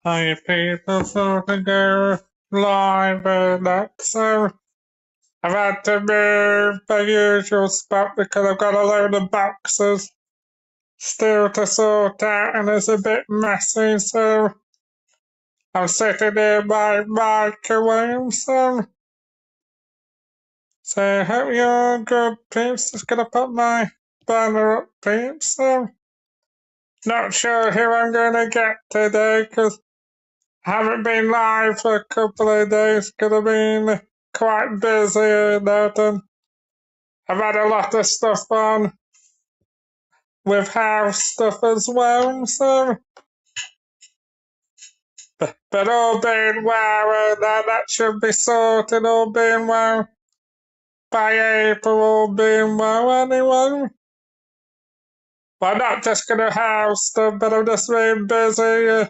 Hi people, so to go live so I've had to move the usual spot because I've got a load of boxes still to sort out and it's a bit messy, so I'm sitting near my microwave, so hope you're good, peeps. Just gonna put my banner up, peeps, not sure who I'm gonna get today because I haven't been live for a couple of days because I've been quite busy and that, and I've had a lot of stuff on with house stuff as well, but all being well, that should be sorted, all being well by April, all being well anyway. Well, I'm not just gonna house stuff, but I'm just being busy,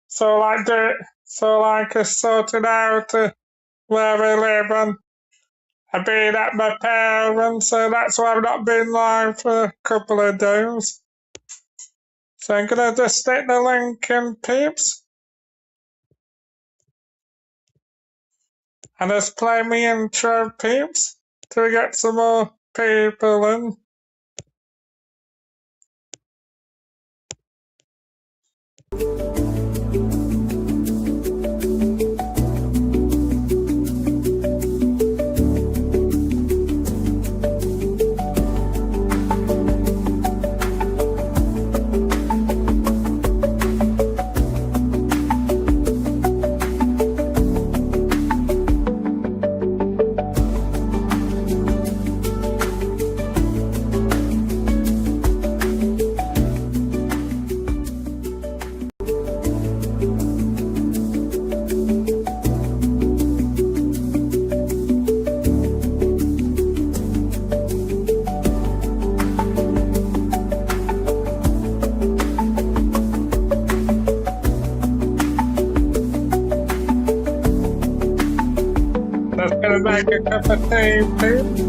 so like sorting out where we live and I've been at my parents', so that's why I've not been live for a couple of days. So I'm gonna just stick the link in, peeps, and just play me intro, peeps, till we get some more people in. Just gonna make a cup of tea, peeps.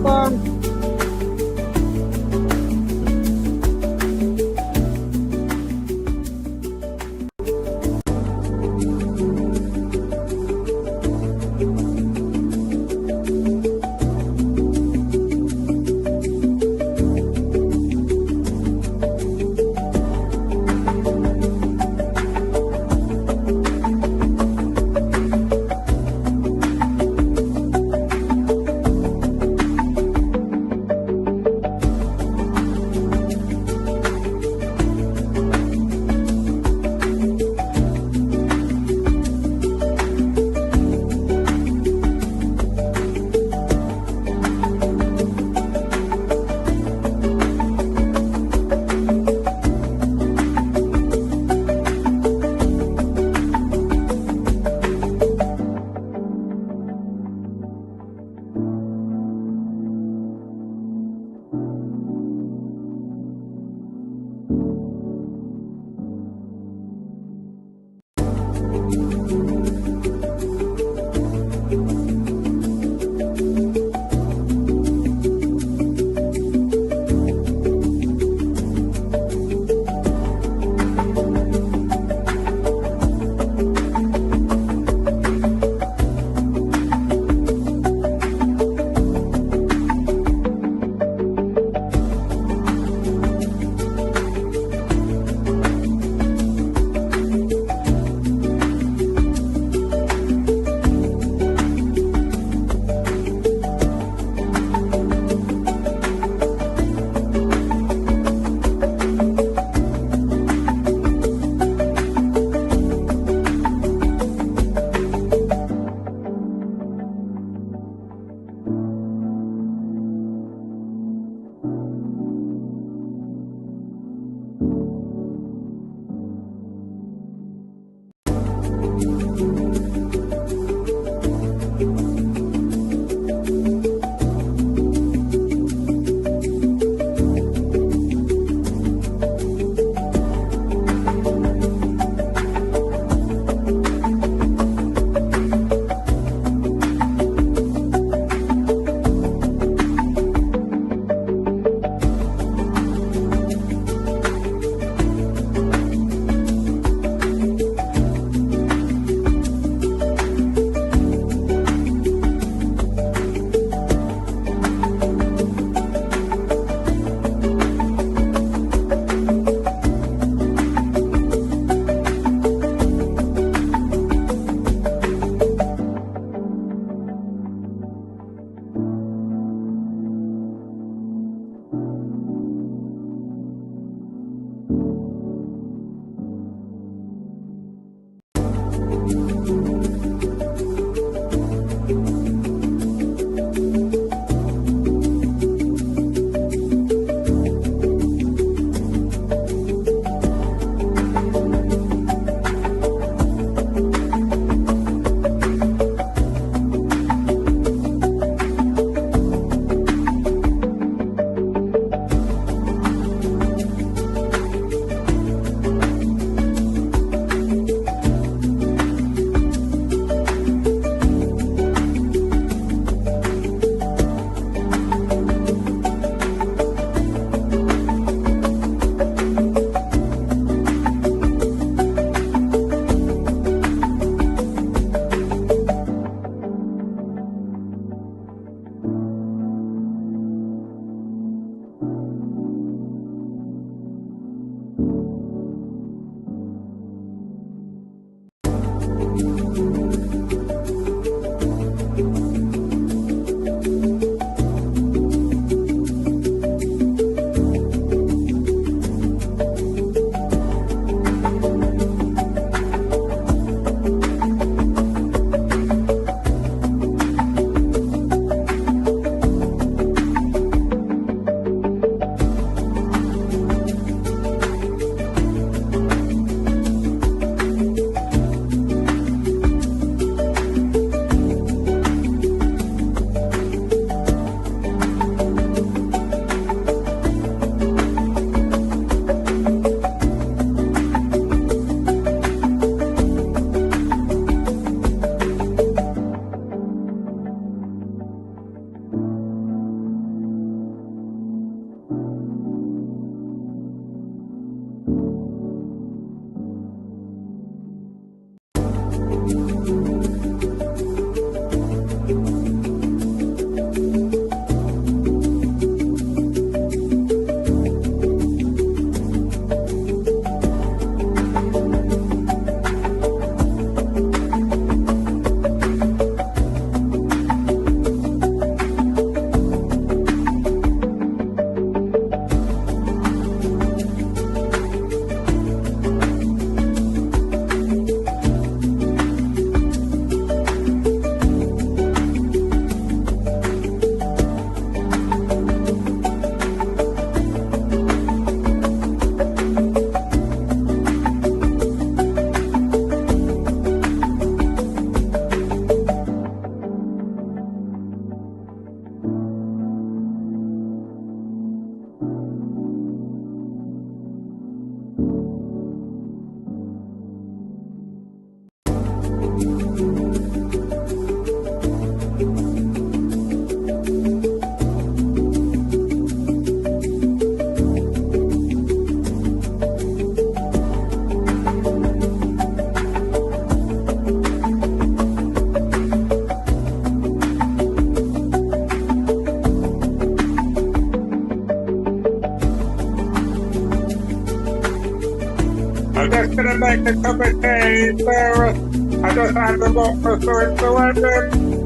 to make a cup of tea, so I just had to look for something to eat in.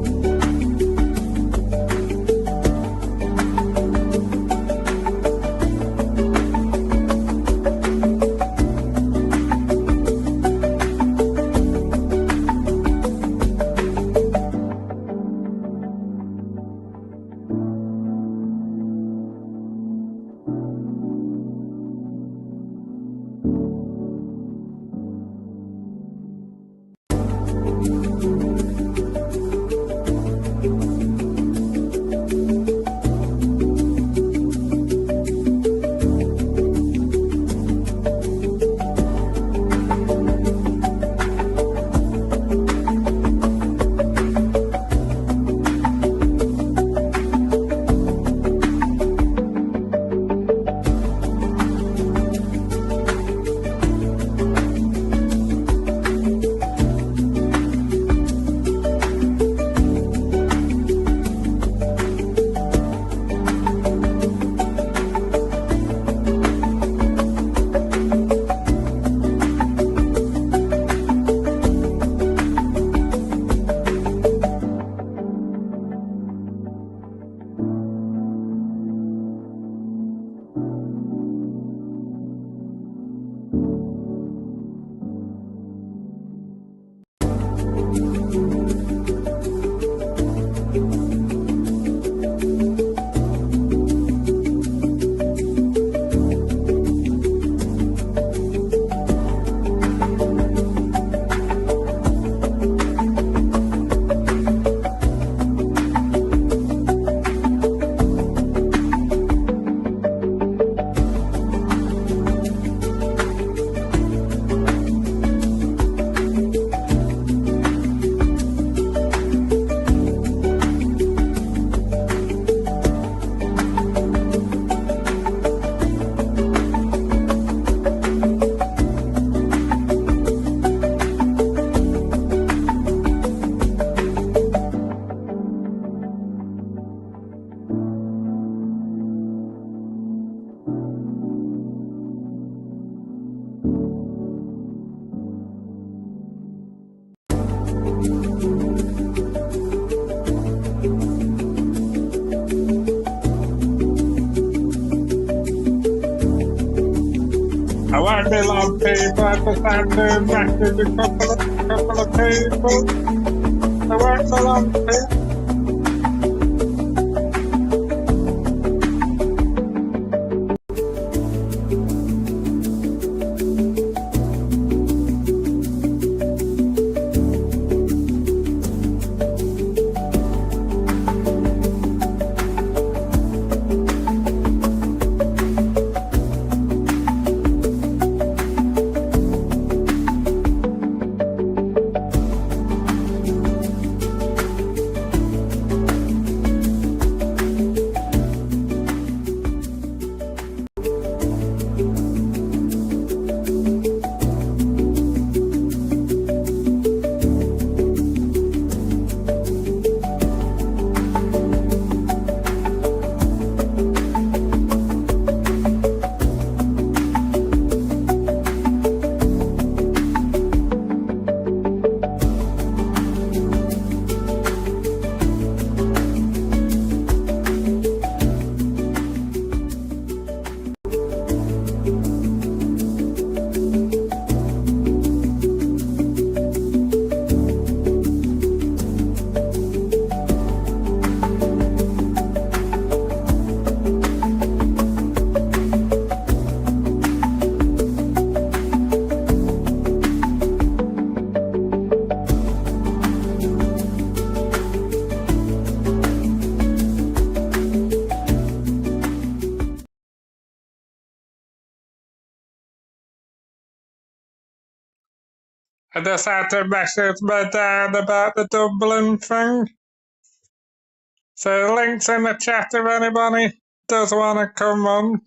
I won't be long, people. I just have to message a couple of people. I won't be long, people. I just had to message my dad about the Dublin thing. So links in the chat if anybody does want to come on.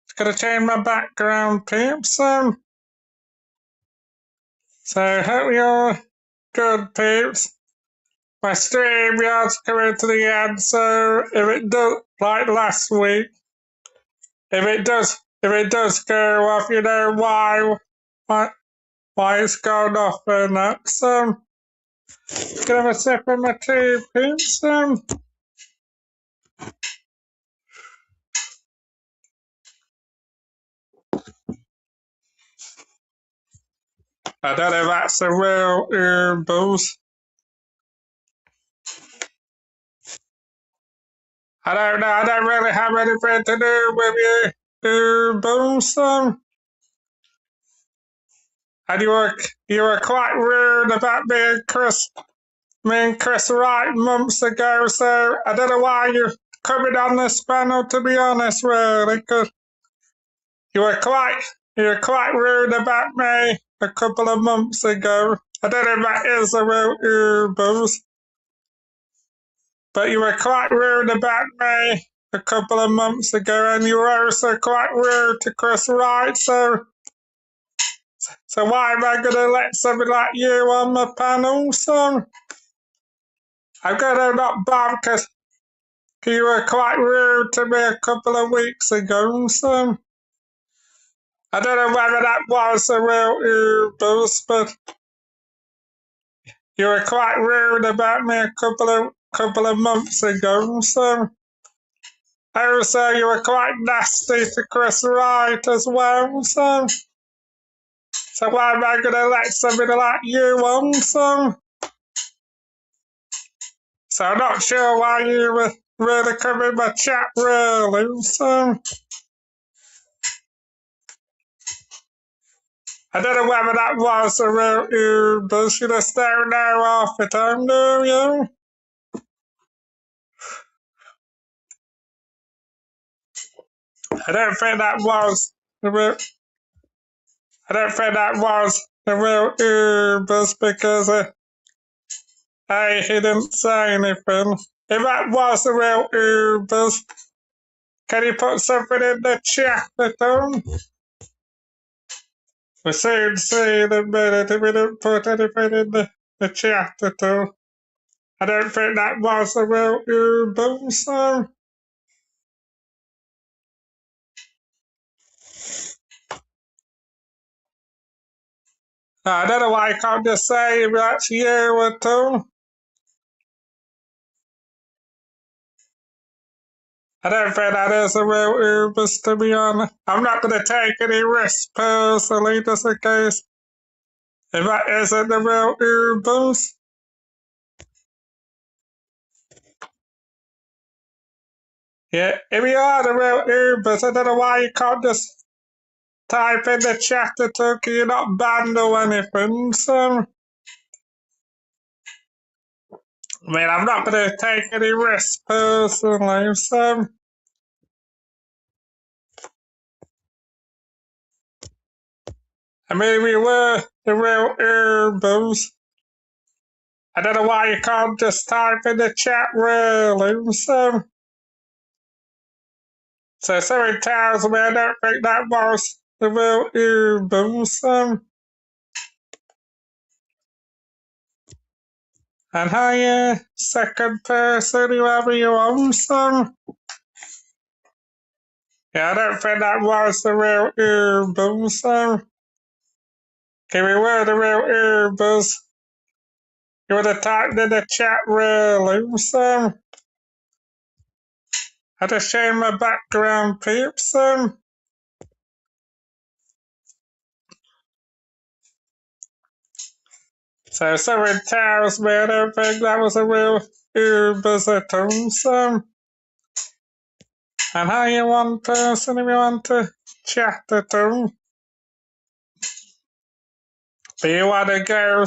It's gonna change my background, peeps. So hope you're good, peeps. My StreamYard's coming to the end, so if it does, like last week, if it does go off, you know why. Why, why it's going off and that, Can I have a sip of my tea, please, I don't know if that's a real booze. I don't know. I don't really have anything to do with your booze, And you were quite rude about me and Chris Wright months ago. So I don't know why you're coming on this panel. To be honest, really, because you were quite rude about me a couple of months ago. I don't know if that is a real booze. But you were quite rude about me a couple of months ago, and you were also quite rude to Chris Wright, so why am I going to let somebody like you on my panel, I'm going to not bomb because you were quite rude to me a couple of weeks ago, I don't know whether that was a real boost, but you were quite rude about me a couple of months ago, Also, you were quite nasty to Chris Wright as well, so why am I going to let somebody like you on, So I'm not sure why you were really come in my chat, really, I don't know whether that was a real but you just don't know half the time, do you? I don't think that was the real. I don't think that was the real Ubers because he didn't say anything. If that was the real Ubers, can you put something in the chat at all? We soon see in a minute if we didn't put anything in the chat at all. I don't think that was the real Ubers, I don't know why I can't just say if that's you at all. I don't think that is a real Ubers, to be honest. I'm not going to take any risks personally, just in case. If that isn't the real Ubers. Yeah, if you are the real Ubers, I don't know why you can't just type in the chat at all, because you're not banned or anything, I mean, I'm not going to take any risks personally, I mean, we were the real Ubers. I don't know why you can't just type in the chat, really, So something tells me I don't think that was the real Ubers, And hi, second person, whoever you are, Yeah, I don't think that was the real Ubers, Okay, we were the real Ubers. You would have typed in the chat, really, I just changed my background, peeps, So someone tells me I don't think that was a real Ubers at all, And hi, you one person if you want to chat at all. But you want to go,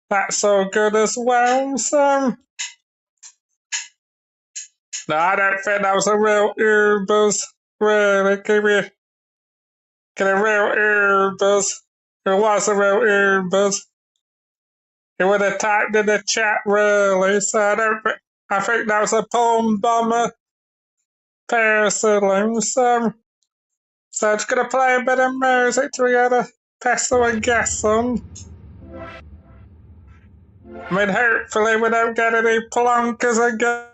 that's all good as well, No, I don't think that was a real Ubers. Really, give me a real Ubers. If it was a real Ubers, it would have typed in the chat, really. So I think that was a Palm Bomber personally. So I'm just gonna play a bit of music to get a pencil and guess on. I mean, hopefully we don't get any plunkers again.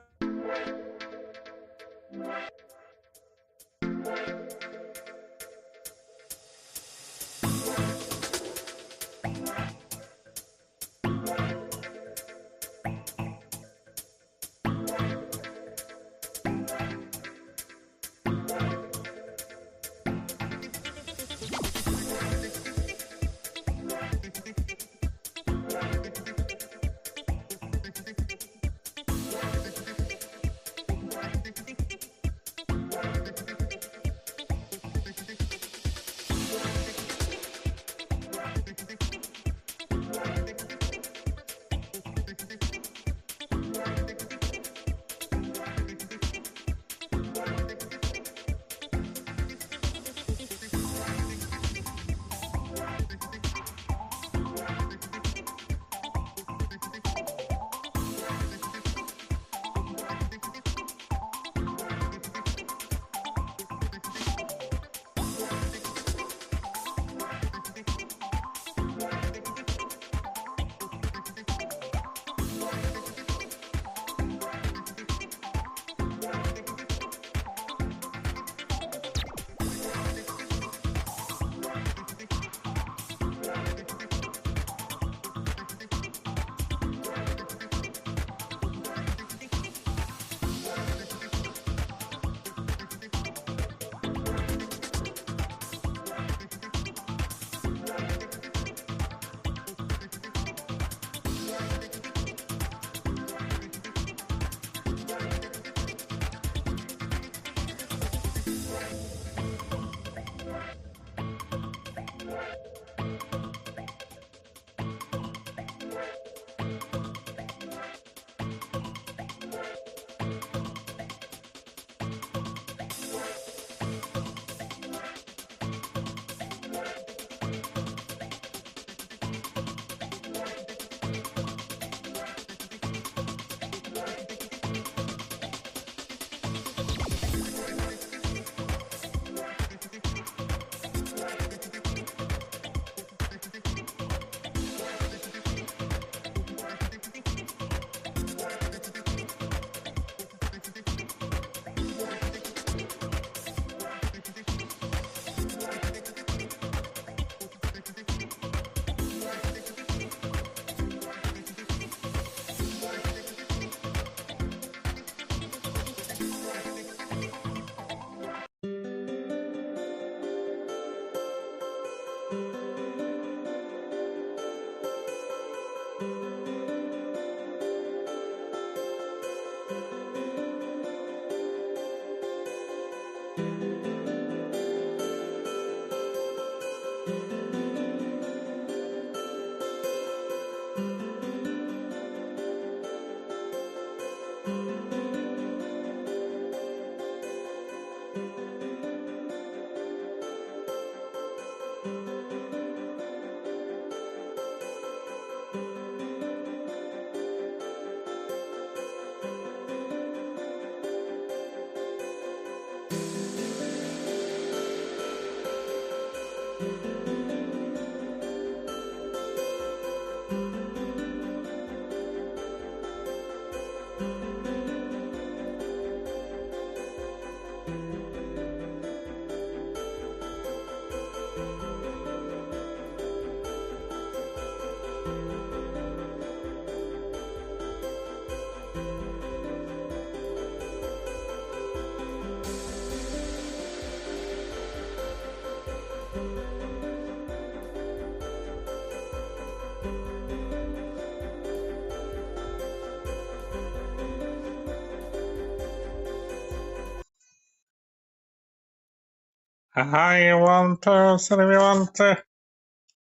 Hi, one person, if you want to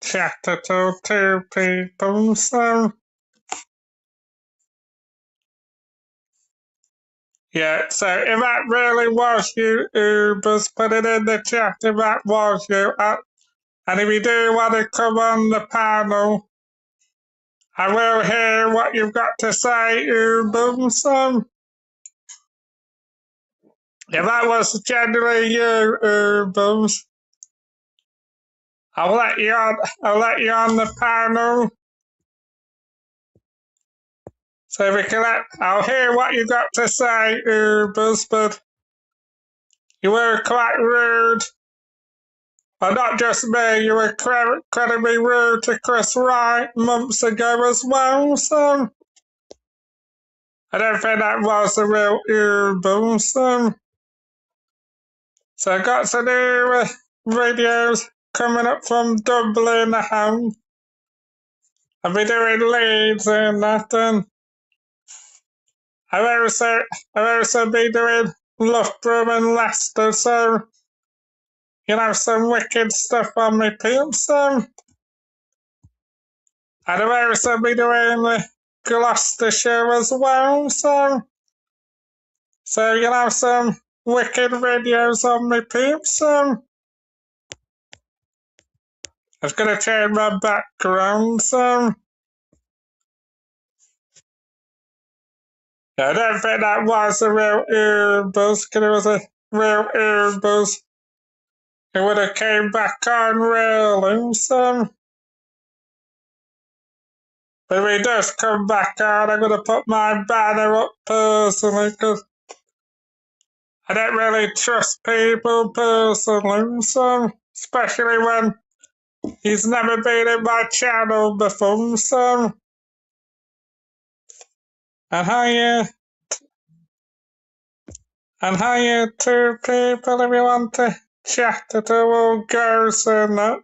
chat to two people, so. Yeah, so if that really was you, Ubers, put it in the chat if that was you. And if you do want to come on the panel, I will hear what you've got to say, Ubers. So, if that was generally you, Ubers, I'll let you on. I'll let you on the panel. So we can I'll hear what you got to say, Ubers, but you were quite rude. Well, not just me, you were incredibly rude to Chris Wright months ago as well, so I don't think that was the real Ubers. So I got some new videos coming up from Dublin home. I'll be doing Leeds and that, and I've also been doing Loughborough and Leicester, so you know some wicked stuff on me, peeps. And I've also been doing Gloucestershire as well, so you have some wicked videos on me, peeps. I was gonna change my background, so I don't think that was a real earbuzz, because it was a real earbuzz. It would have came back on rolling, so if it does come back on, I'm gonna put my banner up personally, because I don't really trust people personally, so especially when he's never been in my channel before, so and how you two people if you want to chat at all girls and that.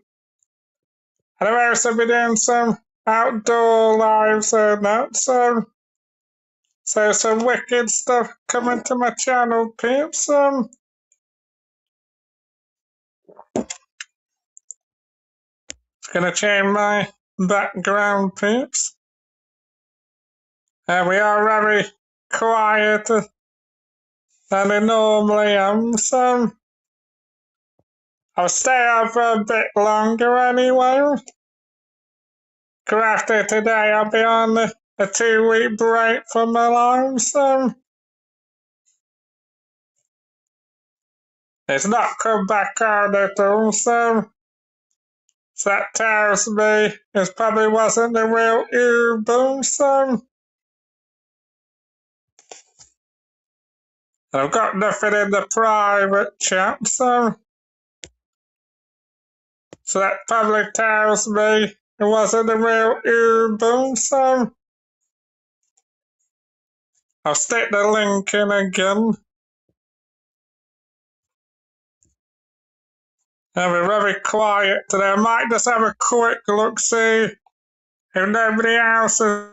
And I've also been doing some outdoor lives and that, so some wicked stuff coming to my channel, peeps. It's gonna change my background, peeps. We are very quiet than I normally am, so I'll stay on for a bit longer anyway. Because after today, I'll be on a 2 week break from my life, so it's not come back on at all, so that tells me it probably wasn't the real Uber, so I've got nothing in the private chat, so that probably tells me it wasn't the real Uber, so I'll stick the link in again. I'll be very quiet today. I might just have a quick look, see if nobody else is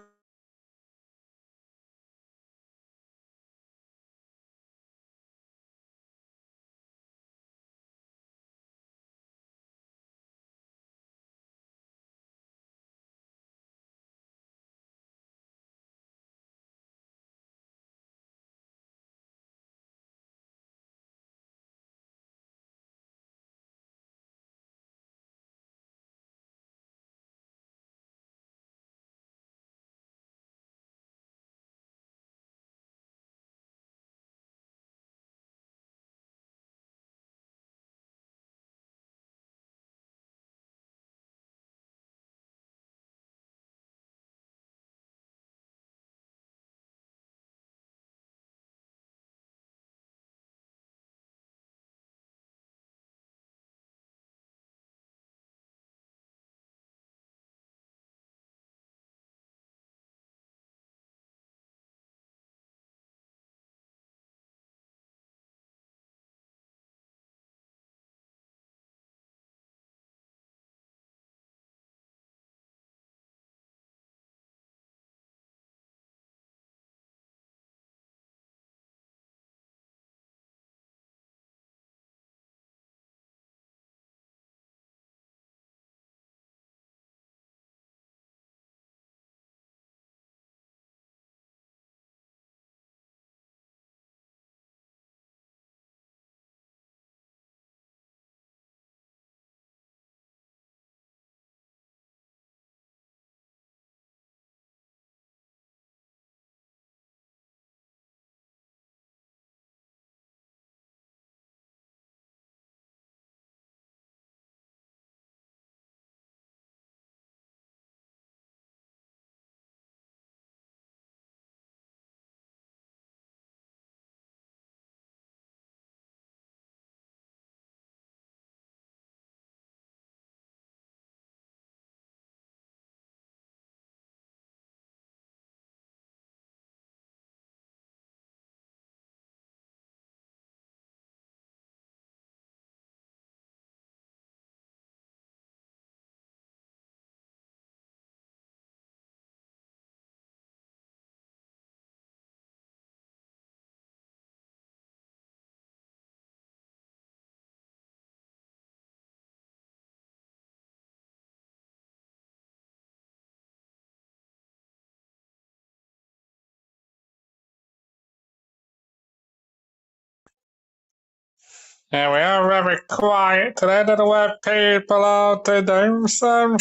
Yeah, we are very quiet today. I don't know where people are today, so.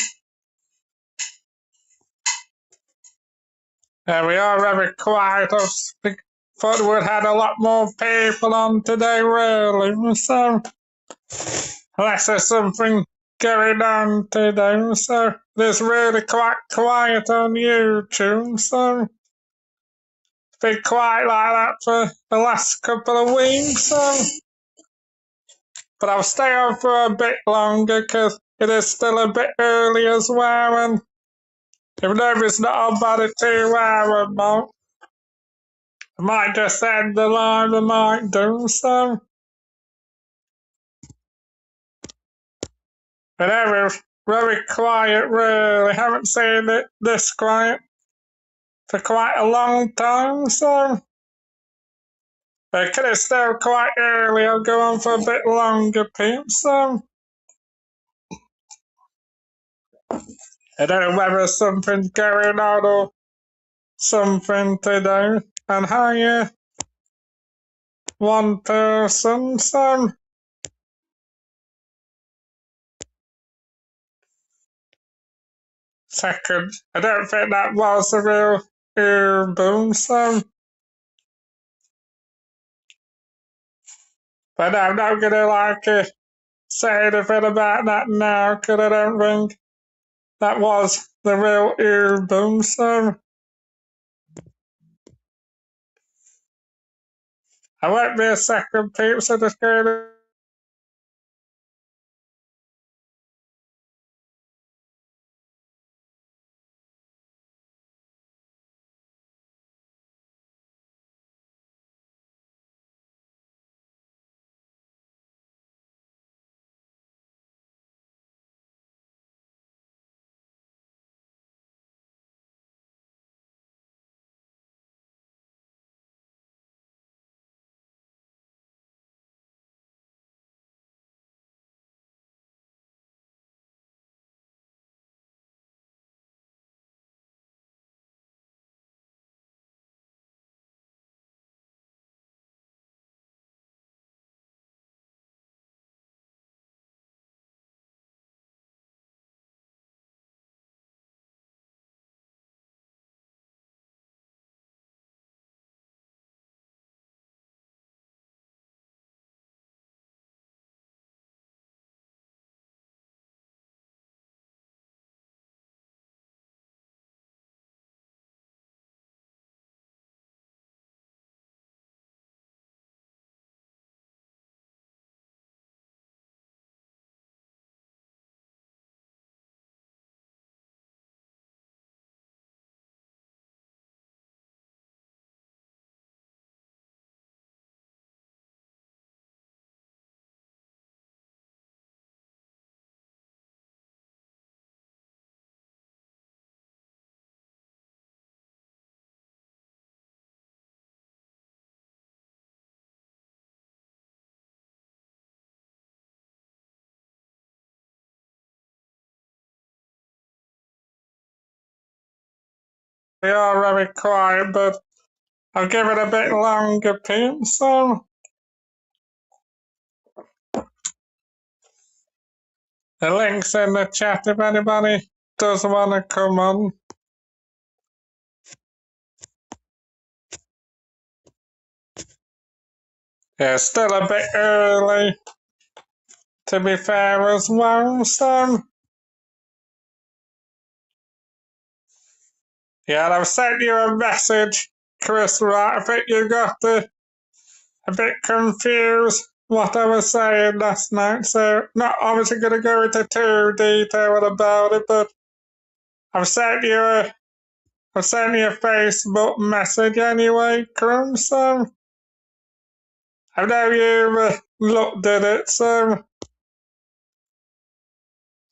Yeah, we are very quiet. I thought we'd had a lot more people on today, really, so. Unless there's something going on today, so. It's really quite quiet on YouTube, so. It's been quiet like that for the last couple of weeks, so. But I'll stay on for a bit longer because it is still a bit early as well, and even though it's not about a 2 hour mark, I might just end the live, I might do so. But it was very quiet, really. Haven't seen it this quiet for quite a long time, so. Because it's still quite early, I'll go on for a bit longer, peeps, so. I don't know whether something's going on or something today. And hiya, one person, so. Second, I don't think that was a real boom, so. But I'm not gonna say anything about that now, because I don't think that was the real boom, so. I won't be a second, peeps, so just go to. We are very quiet, but I'll give it a bit longer, peeps, so. The link's in the chat if anybody does want to come on. Yeah, still a bit early, to be fair as well, so. Yeah, I've sent you a message, Chris, right? I think you got a bit confused what I was saying last night, so not obviously going to go into too detail about it, but I've sent you a Facebook message anyway, Crum, so I know you've looked at it, so.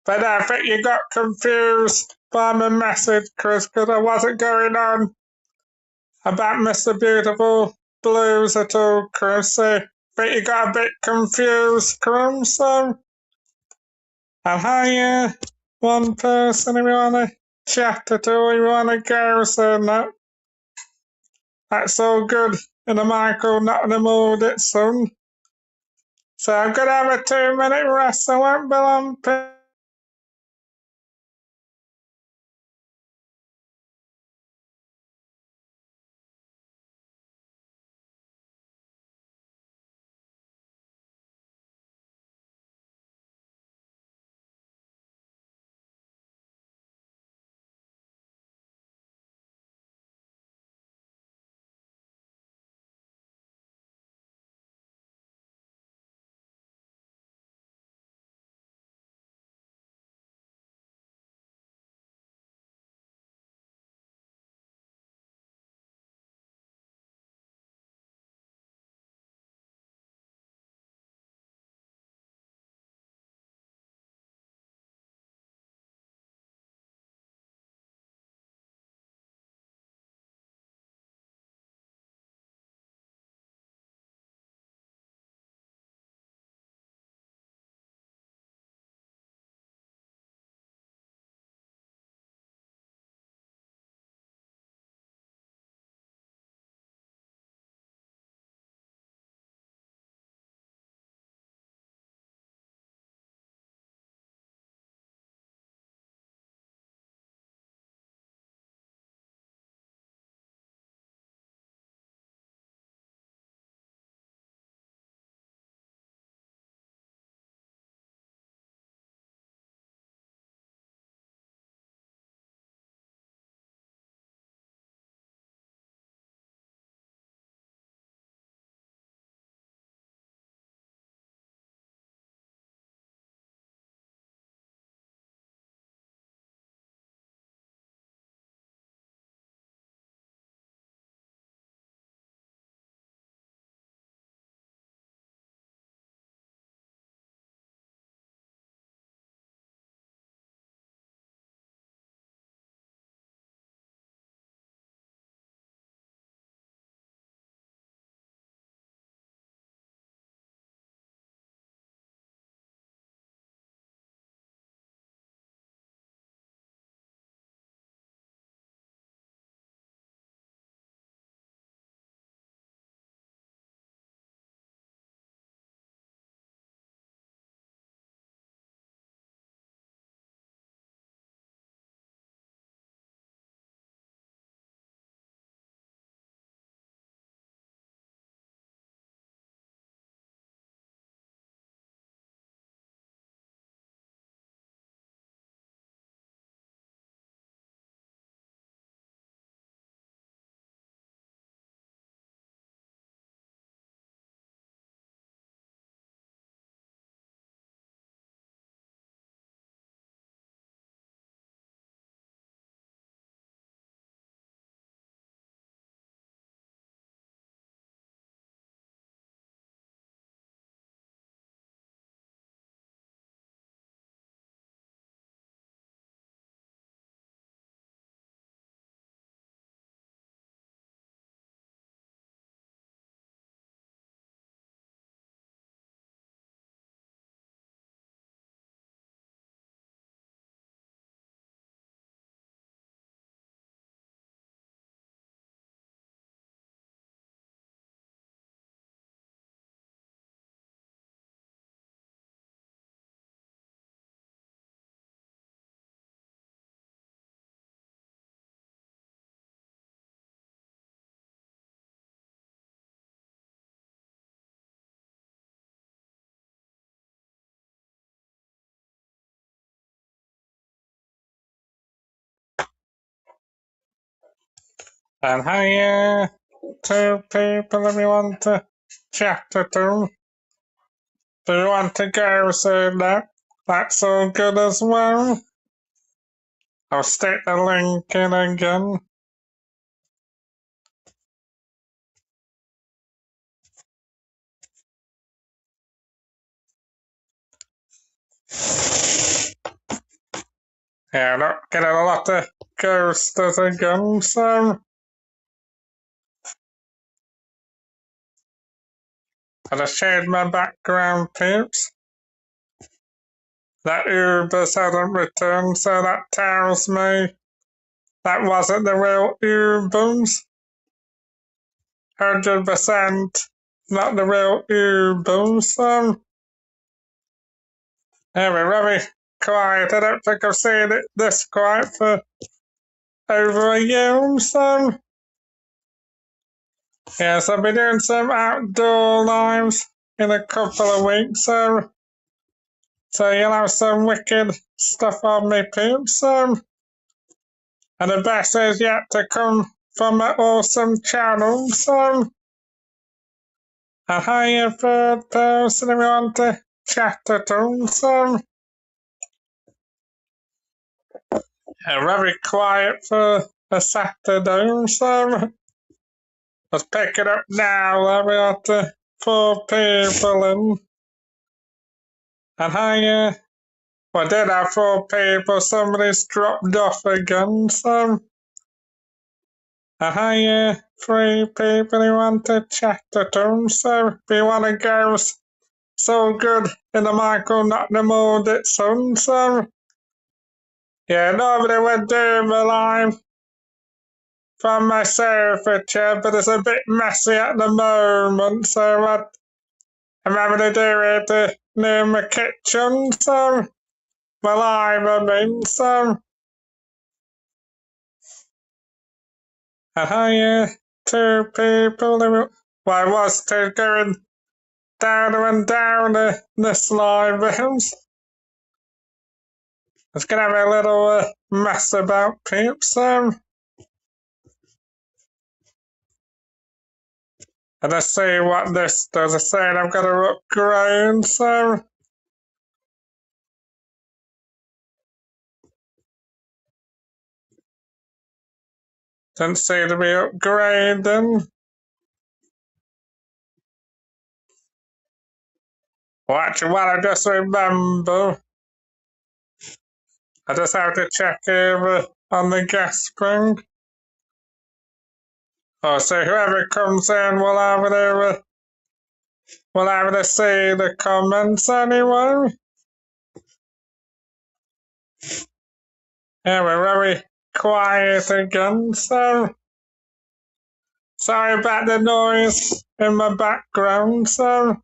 But I think you got confused by my message, Chris, because I wasn't going on about Mr. Beautiful Blues at all, Chris. So I think you got a bit confused, Crum, so. And hiya, one person if you want to chat at all, if you want to go, so that's all good in the Michael Nottingham audit, son. So I'm gonna have a 2-minute rest. I won't be long. And hi, two people if you want to chat to them. Do you want to go soon now? That's all good as well. I'll stick the link in again. Yeah, not getting a lot of ghosters again, so I just changed my background, peeps. That Ubers hadn't returned, so that tells me that wasn't the real Ubers. 100% not the real Ubers, so Anyway, very quiet. I don't think I've seen it this quiet for over a year or so. Yes, I'll be doing some outdoor lives in a couple of weeks, so you'll have some wicked stuff on me, peeps. And the best is yet to come from my awesome channel, so and hi, third person if you want to chat at all, so very quiet for a Saturday, so let's pick it up now. We got 4 people in. And hi, well, I did have 4 people, somebody's dropped off again, so. And hi, 3 people who want to chat at home, so if you want to go so good in the Michael not the mood it's on, so. Yeah, nobody would do me live from my sofa chair, but it's a bit messy at the moment, so I'm having to do it near my kitchen, so my live I mean, so and hi, 2 people who, well, I was 2 going down and down this live house. It's gonna have a little mess about, peeps, so and let's see what this does. It's saying I've got to upgrade, so doesn't seem to be upgrading. Well, actually, what I just remember, I just have to check here on the gas spring. Oh, so whoever comes in will have to see the comments anyway. Yeah, we're very quiet again, so sorry about the noise in my background, so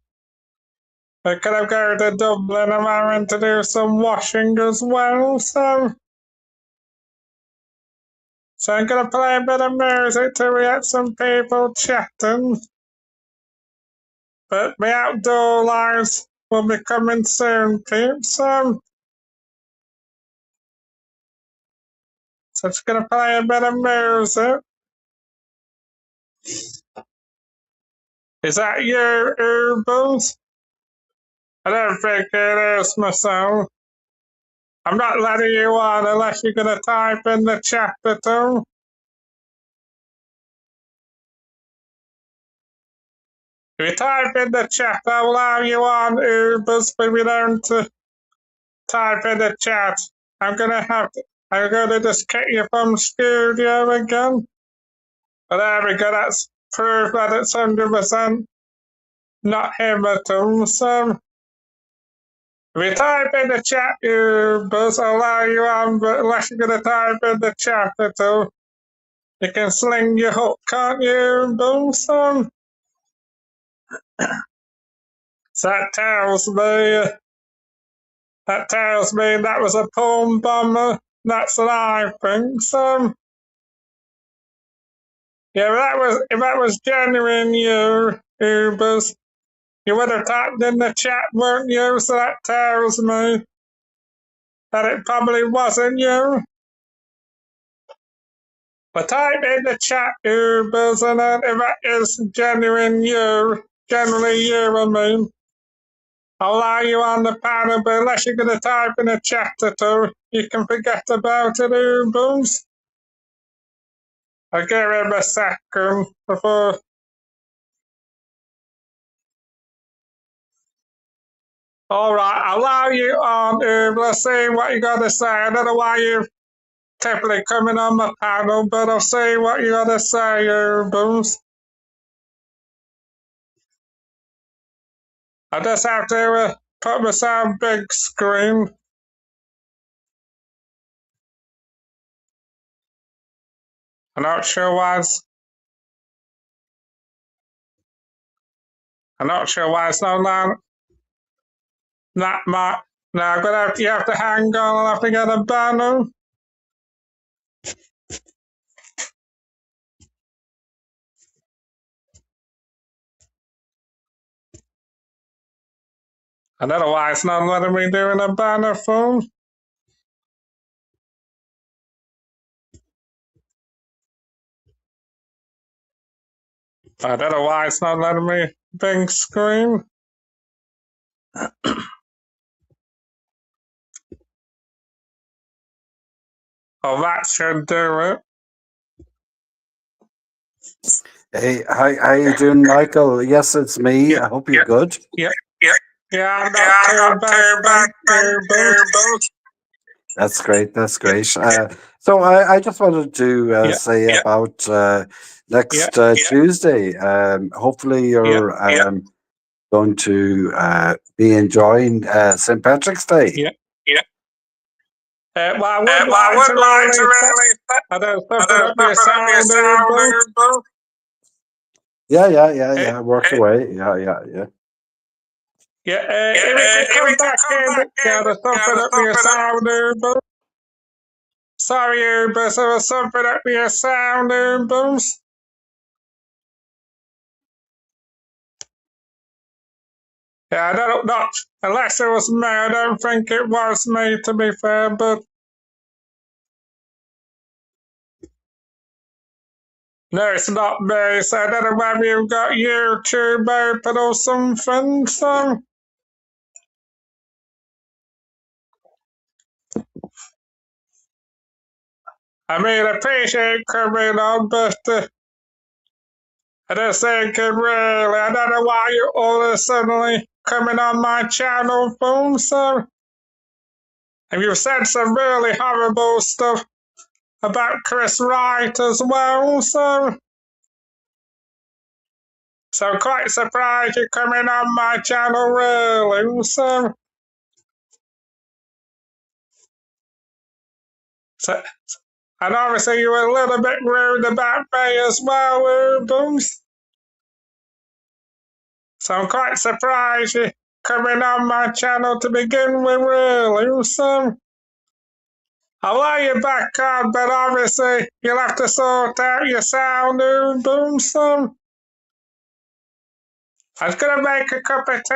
I could have gone to Dublin. I'm having to do some washing as well, so I'm gonna play a bit of music till we get some people chatting. But the outdoor lives will be coming soon, peeps, so it's gonna play a bit of music. Is that you, Ubers? I don't think it is myself. I'm not letting you on unless you're gonna type in the chat at all. If you type in the chat, I'll allow you on, Ubers, but we don't type in the chat. I'm gonna just kick you from studio again. But there we go, that's proof that it's 100% not him at all, so. If you type in the chat, Ubers, I'll allow you on, but unless you're gonna type in the chat at all, you can sling your hook, can't you, Ubers? So that tells me that was a porn bomber. That's what I think, so. Yeah, if that was genuine, you, Ubers, you would have typed in the chat, weren't you? So that tells me that it probably wasn't you. But type in the chat, Ubers, and then if that is genuine you, generally you, I mean, I'll allow you on the panel, but unless you're going to type in a chat at all, you can forget about it, Ubers. I'll give him a second before. Alright, I'll allow you on, Ubers. Let's see what you got to say. I don't know why you're typically coming on the panel, but I'll see what you got to say, Ubers. I just have to put myself big screen. I'm not sure why it's not Now I'm gonna you have to hang on. I'll have to get a banner. I don't know why it's not letting me do a banner phone. I don't know why it's not letting me big screen. Oh, that should do it. Hey, how you doing, Michael? Yes, it's me. I hope you're good. Yeah, I'm not too bad, thank you. That's great. That's great. So I just wanted to Yeah, say about next Tuesday. Hopefully you're going to be enjoying St. Patrick's Day. yeah. Well, I would like to really I don't suffer up your sound. Yeah. Work away. Yeah. If it could come back in, the something up your sound. Sorry, but there was something up your sound, booms. Yeah, I don't know. Unless it was me, I don't think it was me, to be fair, but. No, it's not me, so I don't know whether you've got YouTube open or something, so. I mean, I appreciate coming on, but I just think it really, I don't know why you're all of a suddenly coming on my channel, boom, so. And you've said some really horrible stuff about Chris Wright as well, so. So I'm quite surprised you're coming on my channel, really, so. So, and obviously you were a little bit rude about me as well, booms. So I'm quite surprised you're coming on my channel to begin with, really, so. I'll allow you back on, but obviously you'll have to sort out your sound, boom, so. I was gonna make a cup of tea.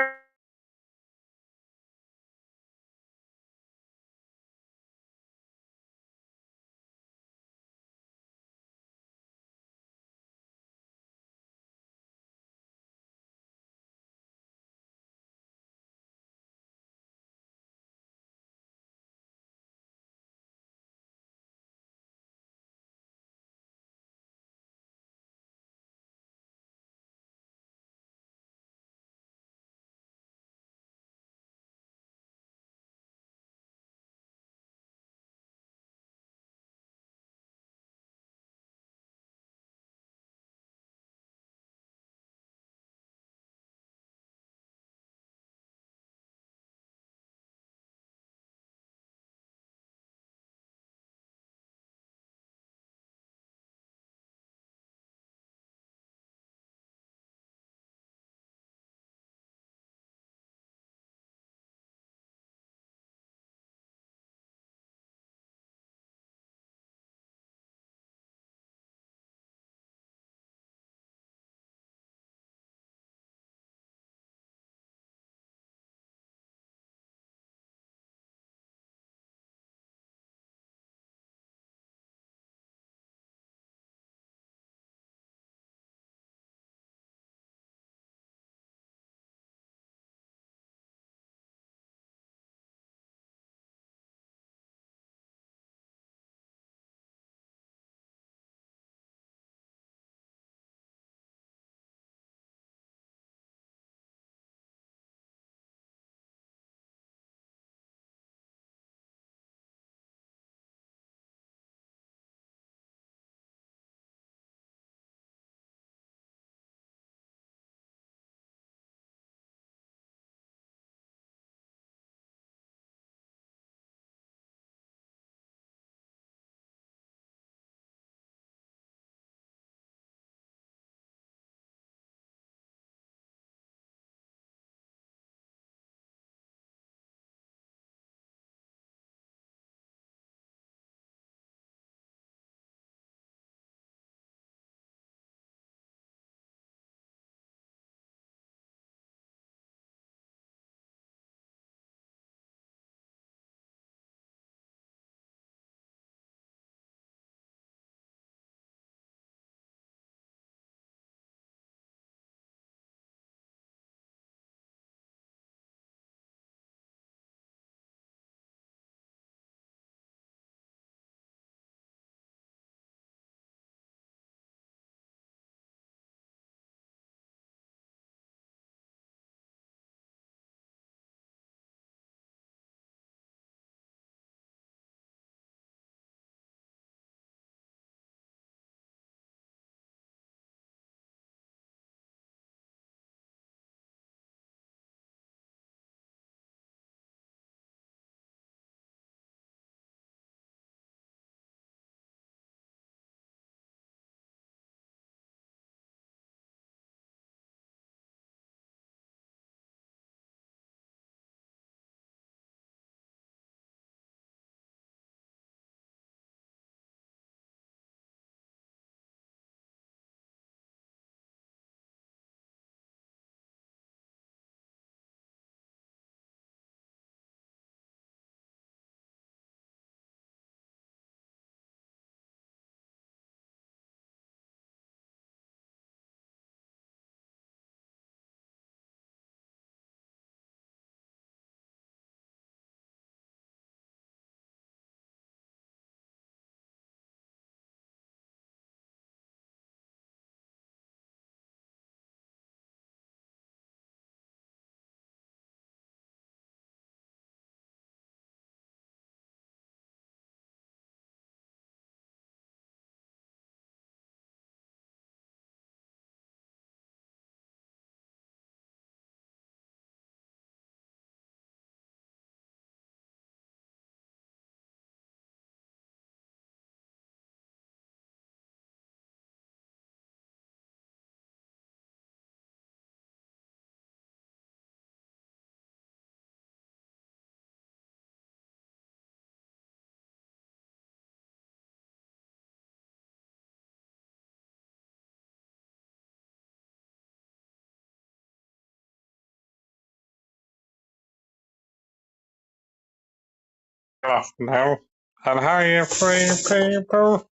off now. And hiya, free people.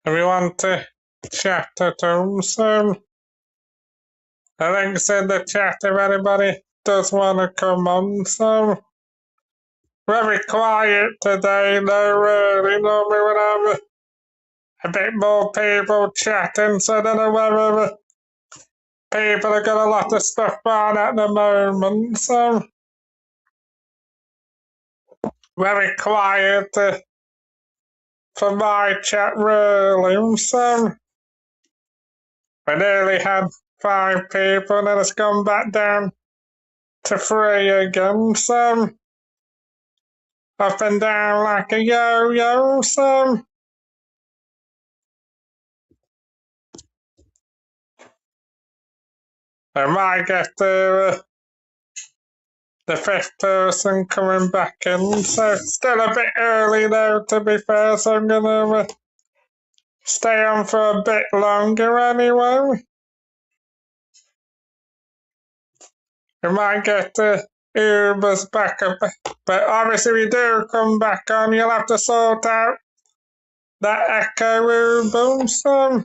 If you want to chat at home soon, I think it's in the chat if anybody does want to come on. So, very quiet today, no really. Normally would have a bit more people chatting, so I don't know whether people have got a lot of stuff on at the moment, so very quiet for my chat really, so we nearly had 5 people and then it's gone back down to 3 again, so up and down like a yo-yo, so I might get the 5th person coming back in, so still a bit early though to be fair, so I'm gonna stay on for a bit longer anyway. We might get Ubers back up, but obviously if you do come back on, you'll have to sort out that echo Uber, so.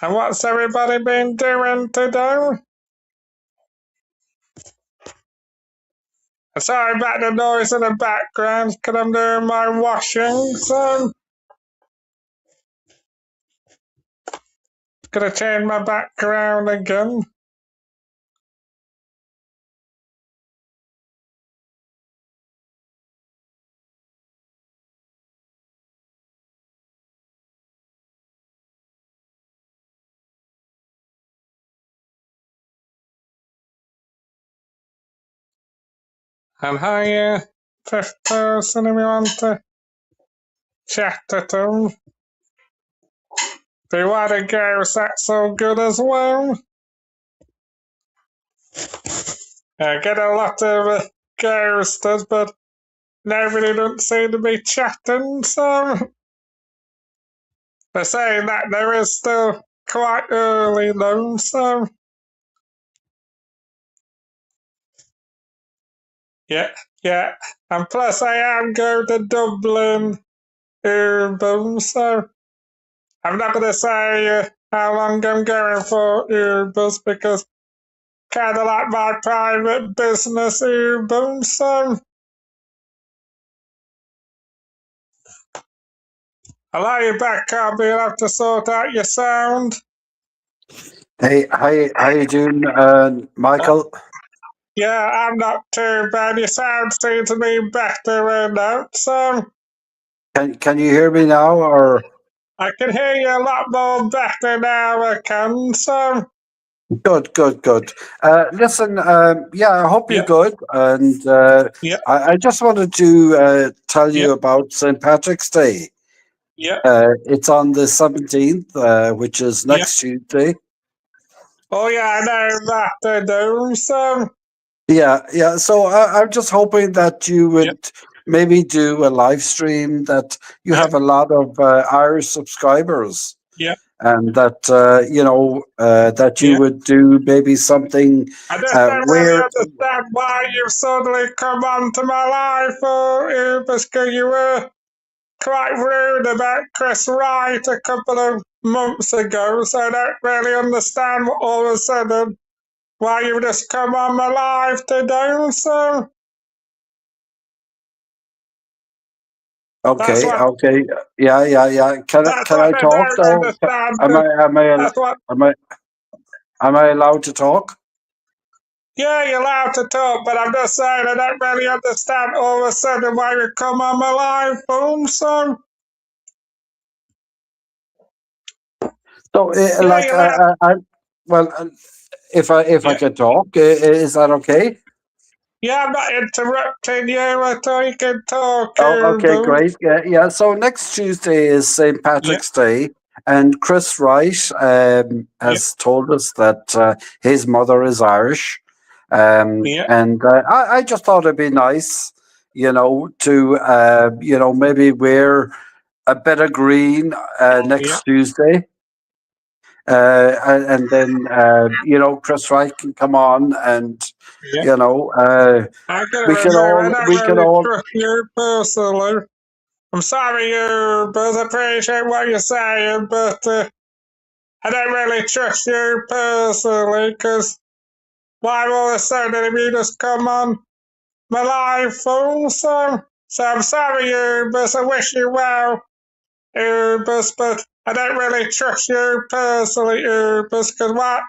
And what's everybody been doing today? Sorry about the noise in the background, because I'm doing my washing, so. Gonna change my background again. And hiya, 5th person if you want to chat at them. If you want to go, that's all good as well. I get a lot of ghosters, but nobody doesn't seem to be chatting, so. They're saying that there is still quite early though, so. Yeah. And plus I am going to Dublin, so I'm not going to say how long I'm going for Ubers because kind of like my private business Uber, so. Allow you back, Carby, you'll have to sort out your sound. Hey, how you doing, Michael? Yeah, I'm not too bad. Your sound seems to be better now, so. Can you hear me now, or? I can hear you a lot more better now, I can, so. Good. Listen, I hope you're Yeah, good, and yeah, I just wanted to tell yeah, you about St. Patrick's Day. yeah, It's on the 17th, which is yeah. next Tuesday. Oh, yeah, I know that I do, so. Yeah. So I'm just hoping that you Yeah, would maybe do a live stream, that you yeah, have a lot of Irish subscribers, yeah, and that that you yeah. would do maybe something I just don't really where. understand why you've suddenly come onto my life, because you were quite rude about Chris Wright a couple of months ago, so I don't really understand what all of a sudden why you've just come on my live today, so. That's Okay, what okay, yeah. that's Can what I I talk don't though? understand. Am That's what. I am I allowed to talk? Yeah, you're allowed to talk, but I'm just saying I don't really understand all of a sudden why you come on my live, boom, so. So, Yeah, like, you're allowed. well, if I Yeah, can talk, is that okay? yeah, I'm not interrupting you. I thought you can talk, Oh, okay, boom. great. Yeah. So next Tuesday is St. Yeah, Patrick's Day, and Chris Wright yeah, has told us that his mother is Irish, yeah, and I just thought it'd be nice, to maybe wear a bit of green yeah, next Tuesday, and then Chris Wright can come on, and Yeah, you know I can we can remember. I all don't we can really all trust you personally. I'm sorry, you, but I appreciate what you're saying, but I don't really trust you personally, because why all of a sudden have you just come on my live phone? So I'm sorry, you, but I wish you well, Ubers, but I don't really trust you personally, Ubers, because what?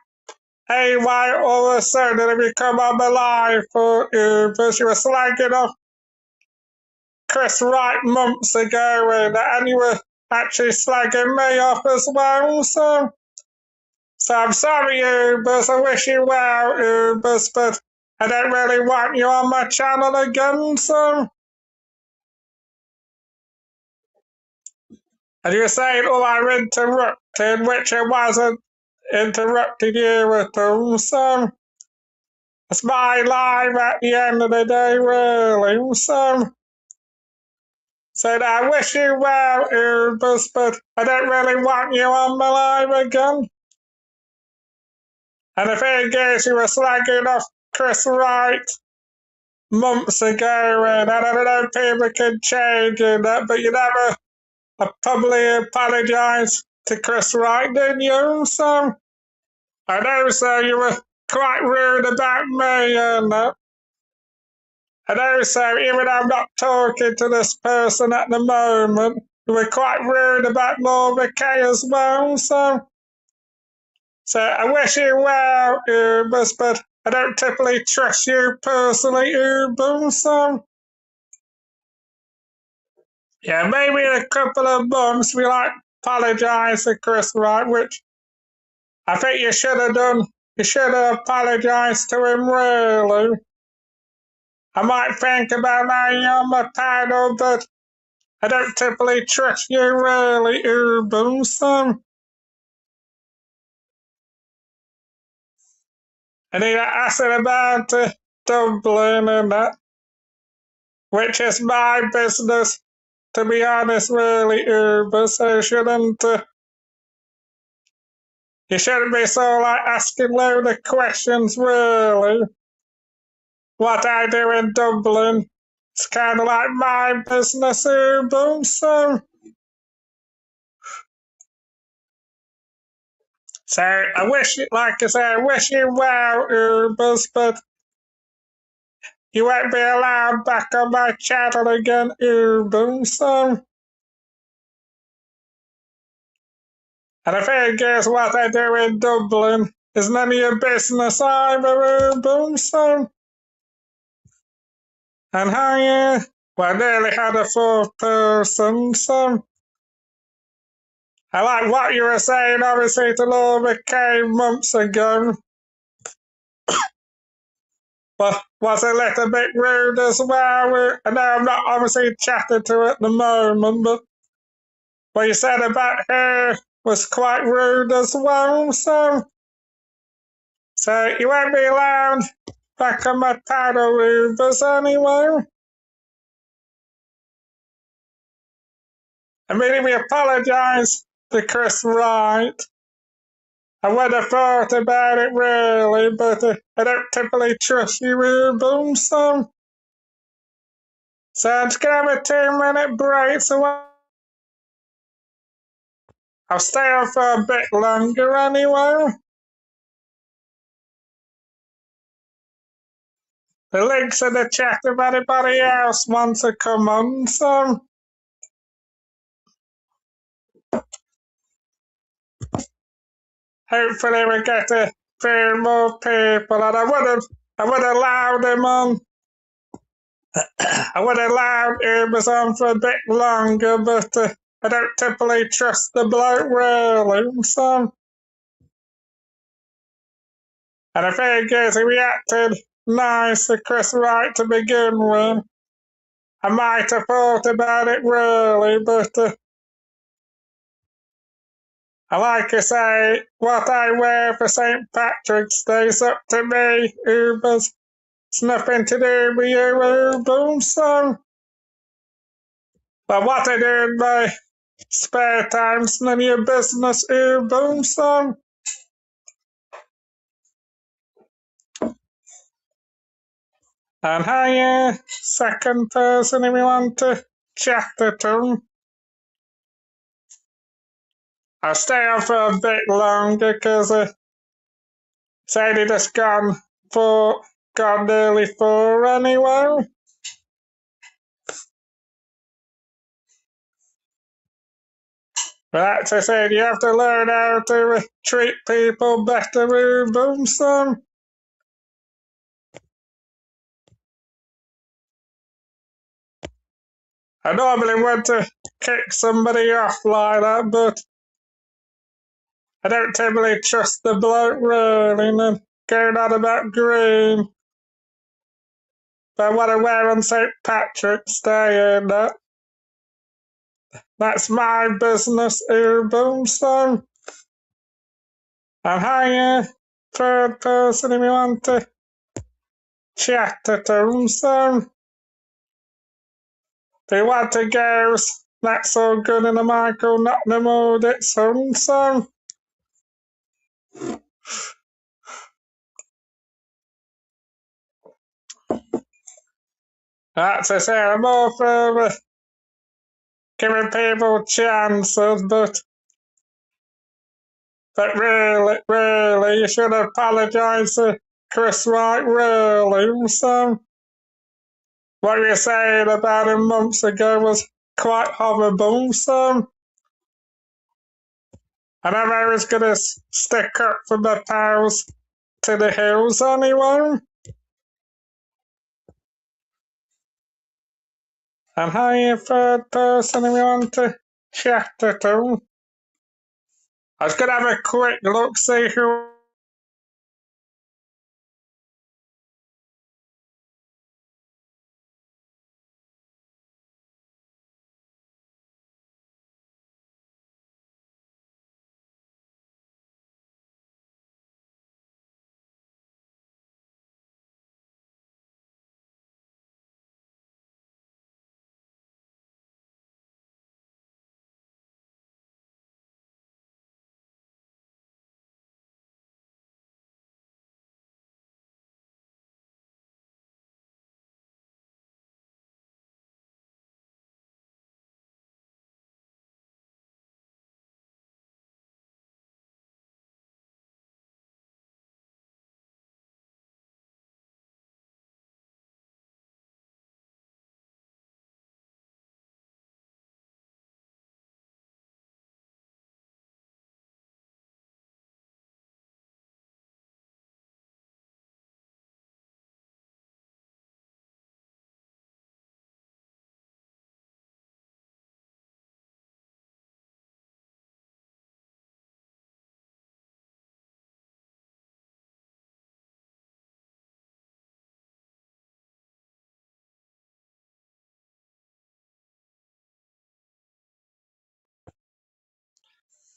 Hey, why all of a sudden have you come on my live for Ubers? You were slagging off Chris Wright months ago, and you were actually slagging me off as well, so I'm sorry, Ubers. I wish you well, Ubers, but I don't really want you on my channel again, so. And you were saying, oh, I interrupted, which I wasn't interrupting you at all, so. It's my life at the end of the day, really, so. So I wish you well, Ubers, but I don't really want you on my live again. And the thing is, you were slagging off Chris Wright months ago, and I don't know if people can change that, but you never publicly apologised to Chris Wright, didn't you? So I know, so you were quite rude about me, and I know, so even though I'm not talking to this person at the moment, you were quite rude about Laura Kay as well, so I wish you well, Ubers, but I don't typically trust you personally, Ubers, so yeah, maybe in a couple of months we apologise to Chris Wright, which I think you should have done. You should have apologised to him, really. I might think about that on my title, but I don't typically trust you, really, Ubers, so. And he asked about Dublin and that, which is my business, to be honest, really, Ubers, so you shouldn't be so asking loads of questions, really. What I do in Dublin, it's kind of like my business, Ubers, so I wish, like I say, I wish you well, Ubers, but you won't be allowed back on my channel again, Ubers, and the thing is, what I do in Dublin is none of your business either, Ubers, and I, well, nearly had a fourth person, so. I like what you were saying, obviously, to Laura Kay months ago. But was a little bit rude as well. I know I'm not obviously chatting to her at the moment, but what you said about her was quite rude as well, so you won't be allowed back on my title, Ubers, anyway. I mean, we apologise to Chris Wright. I would have thought about it, really, but I don't typically trust you, Ubers, so I'm just going to have a 2-minute break, so I'll stay on for a bit longer anyway. The link's in the chat if anybody else wants to come on, so. Hopefully we get a few more people, and I would have allowed him on. I would have allowed Ubers on for a bit longer, but I don't typically trust the bloke, really, so. And the thing is, he reacted nice to Chris Wright to begin with. I might have thought about it, really, but I like to say, what I wear for St. Patrick's Day is up to me, Ubers. It's nothing to do with you, Ubers, so. But what I do in my spare time's none of your business, Ubers, so. And hi, second person if you want to chat at him. I'll stay on for a bit longer because it's only just gone nearly 4 anyway. But that's I said, you have to learn how to treat people better, Boomsome. I normally want to kick somebody off like that, but I don't typically trust the bloke really, and going on about green. But what I wear on St. Patrick's Day and that's my business, Boomsome. And hi, third person if you want to chat at Boomsome. If you want to go, not so good in the Michael, not in the mood, it's Boomsome. That's I say, I'm all for giving people chances, but really, you should apologise to Chris White, really. So, what you were saying about him months ago was quite horrible, so and I'm always going to stick up for my pals to the hills anyway. And hi, third person if you want to chat at all. I was going to have a quick look, see who.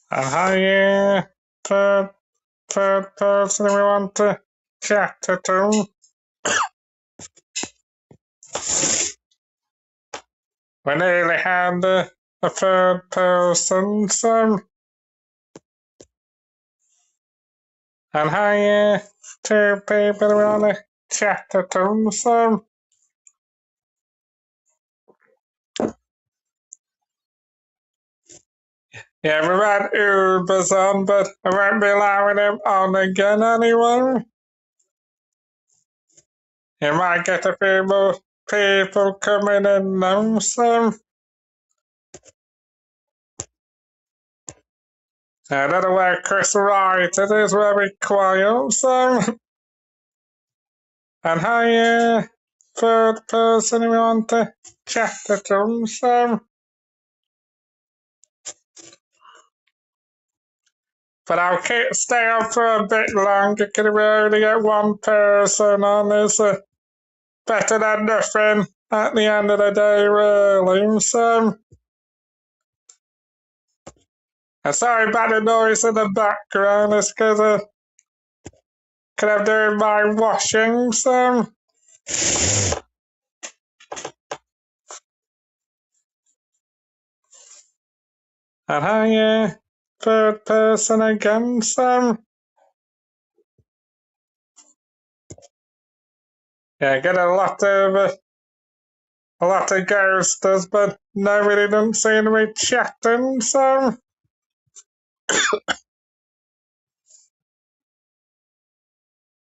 And hi, third person if you want to chat at all. We nearly had a third person, so. And hi, two people who want to chat at home, so. Yeah, we've had Ubers on, but I won't be allowing him on again anyway. You might get a few more people coming in now, so. I don't know where Chris Wright is, he's very quiet, so. And hi, third person who want to chat at home, so. But I'll stay on for a bit longer because we only get one person on. It's better than nothing at the end of the day, really. So, I'm sorry about the noise in the background. It's because I'm doing my washing, so. And hi, third person again, so. Yeah, get a lot of ghosters, but nobody doesn't seem to be chatting, so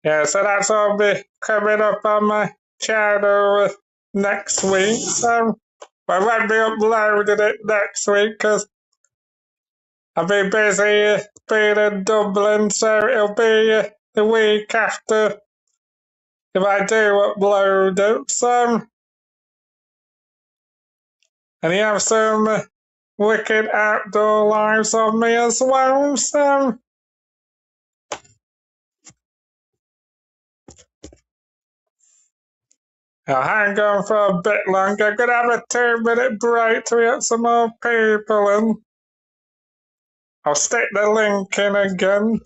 yeah, so that's all be coming up on my channel next week, so I won't be uploading it next week because I'll be busy being in Dublin, so it'll be the week after if I do upload it, so and you have some wicked outdoor lives on me as well, so I'll hang on for a bit longer. I'm gonna have a 2 minute break to get some more people in. I'll stick the link in again.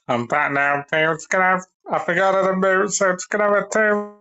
I'm back now. It's gonna have, I forgot how to mute, so it's gonna have a 2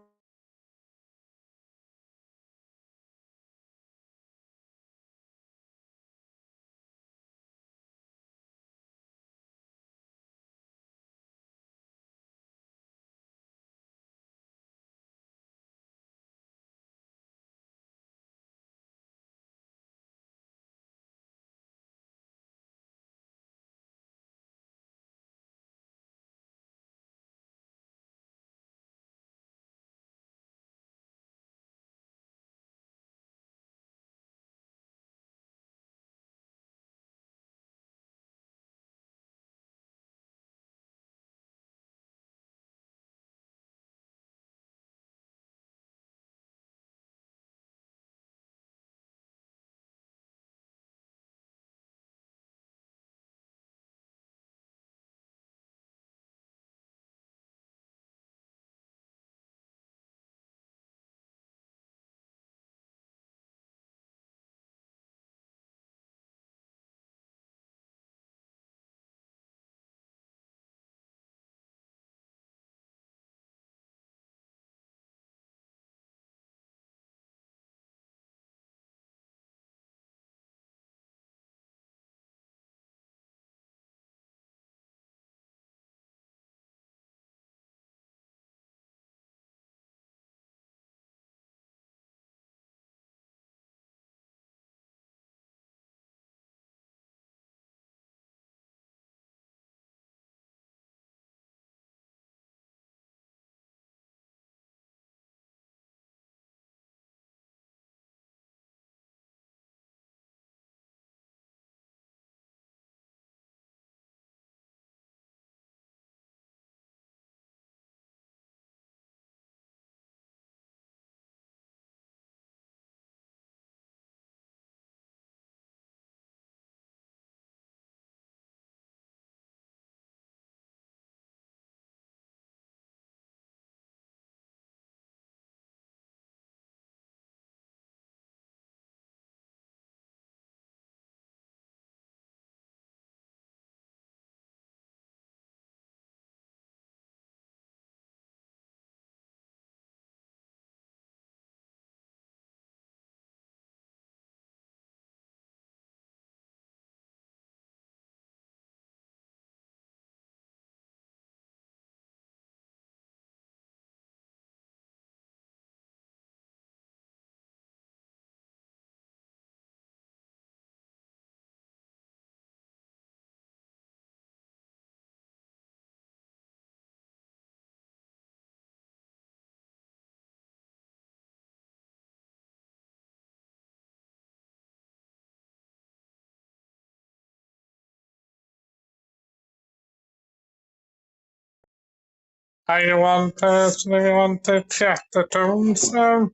Are you one person who you want to chat to, so?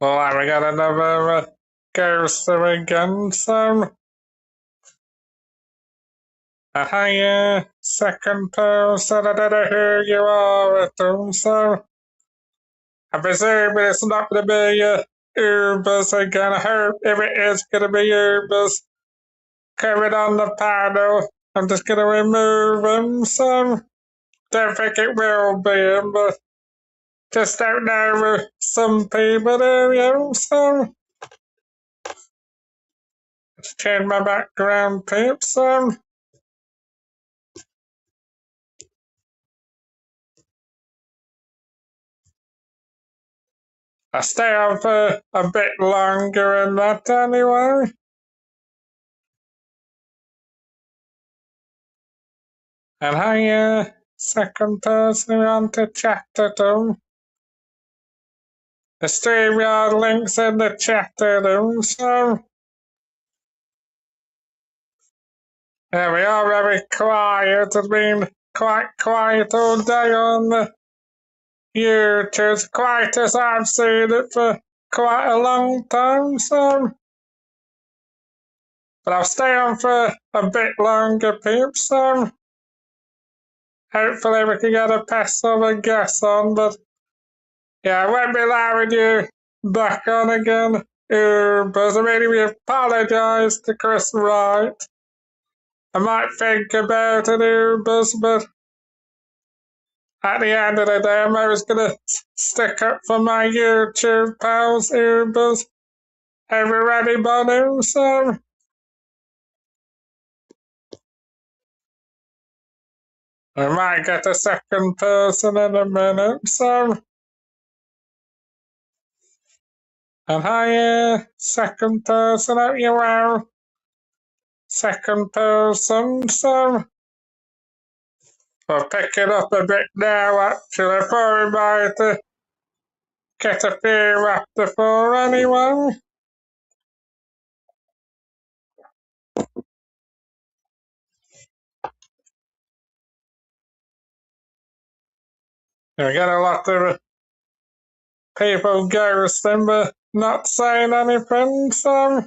Well, we got another ghoster again, so. Hiya, second person, I don't know who you are at all, so. I presume it's not going to be Ubers again. I hope if it is going to be Ubers coming on the panel, I'm just going to remove him, so. Don't think it will be him, but just don't know with some people do, so. Let's change my background, peeps, so. I stay on for a bit longer than that anyway. And I, second person we want to chat to. The StreamYard link's in the chat room, so. Yeah, we are very quiet. It's been quite quiet all day on the YouTube. Quiet as I've seen it for quite a long time, so. But I'll stay on for a bit longer, peeps, so. Hopefully we can get a Passover guest on, but yeah, I won't be allowing you back on again. But I really apologise to Chris Wright. I might think about it, Ubers, but at the end of the day, I'm always going to stick up for my YouTube pals, Ubers. Everybody, so. I might get a second person in a minute, so. And hi, second person, hope you well. Second person, so. I'll pick it up a bit now, actually. I thought we might get a few after 4 anyway. We get a lot of people ghosting but not saying anything, so.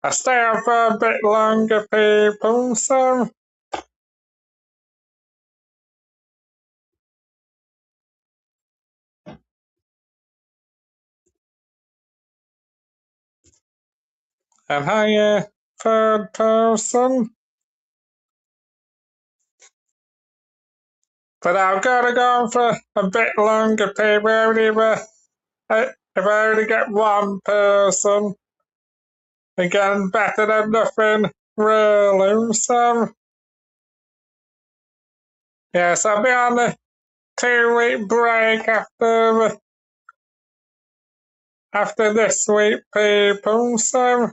I stay on for a bit longer, people, so. And hi, third person. But I've got to go on for a bit longer, people, if I only get one person. Again, better than nothing, really, so. Yes, I'll be on the 2-week break after this week, people, so.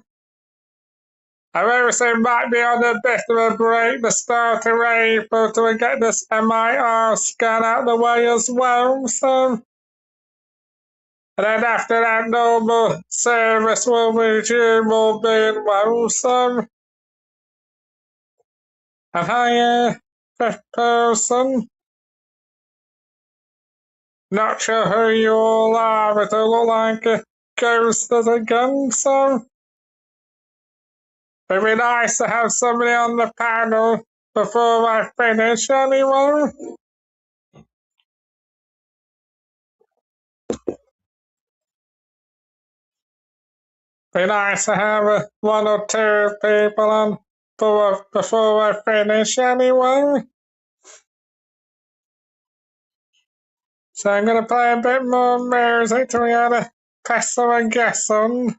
I obviously might be on a bit of a break the start of April to get this MIR scan out of the way as well, so. And then after that, normal service will resume, all being well, so. And hi, fifth person. Not sure who you all are, but they look like ghosted again, so. It'd be nice to have somebody on the panel before I finish anyway. Be nice to have 1 or 2 people on before I finish anyway. So I'm going to play a bit more music till we had a Passover guest on.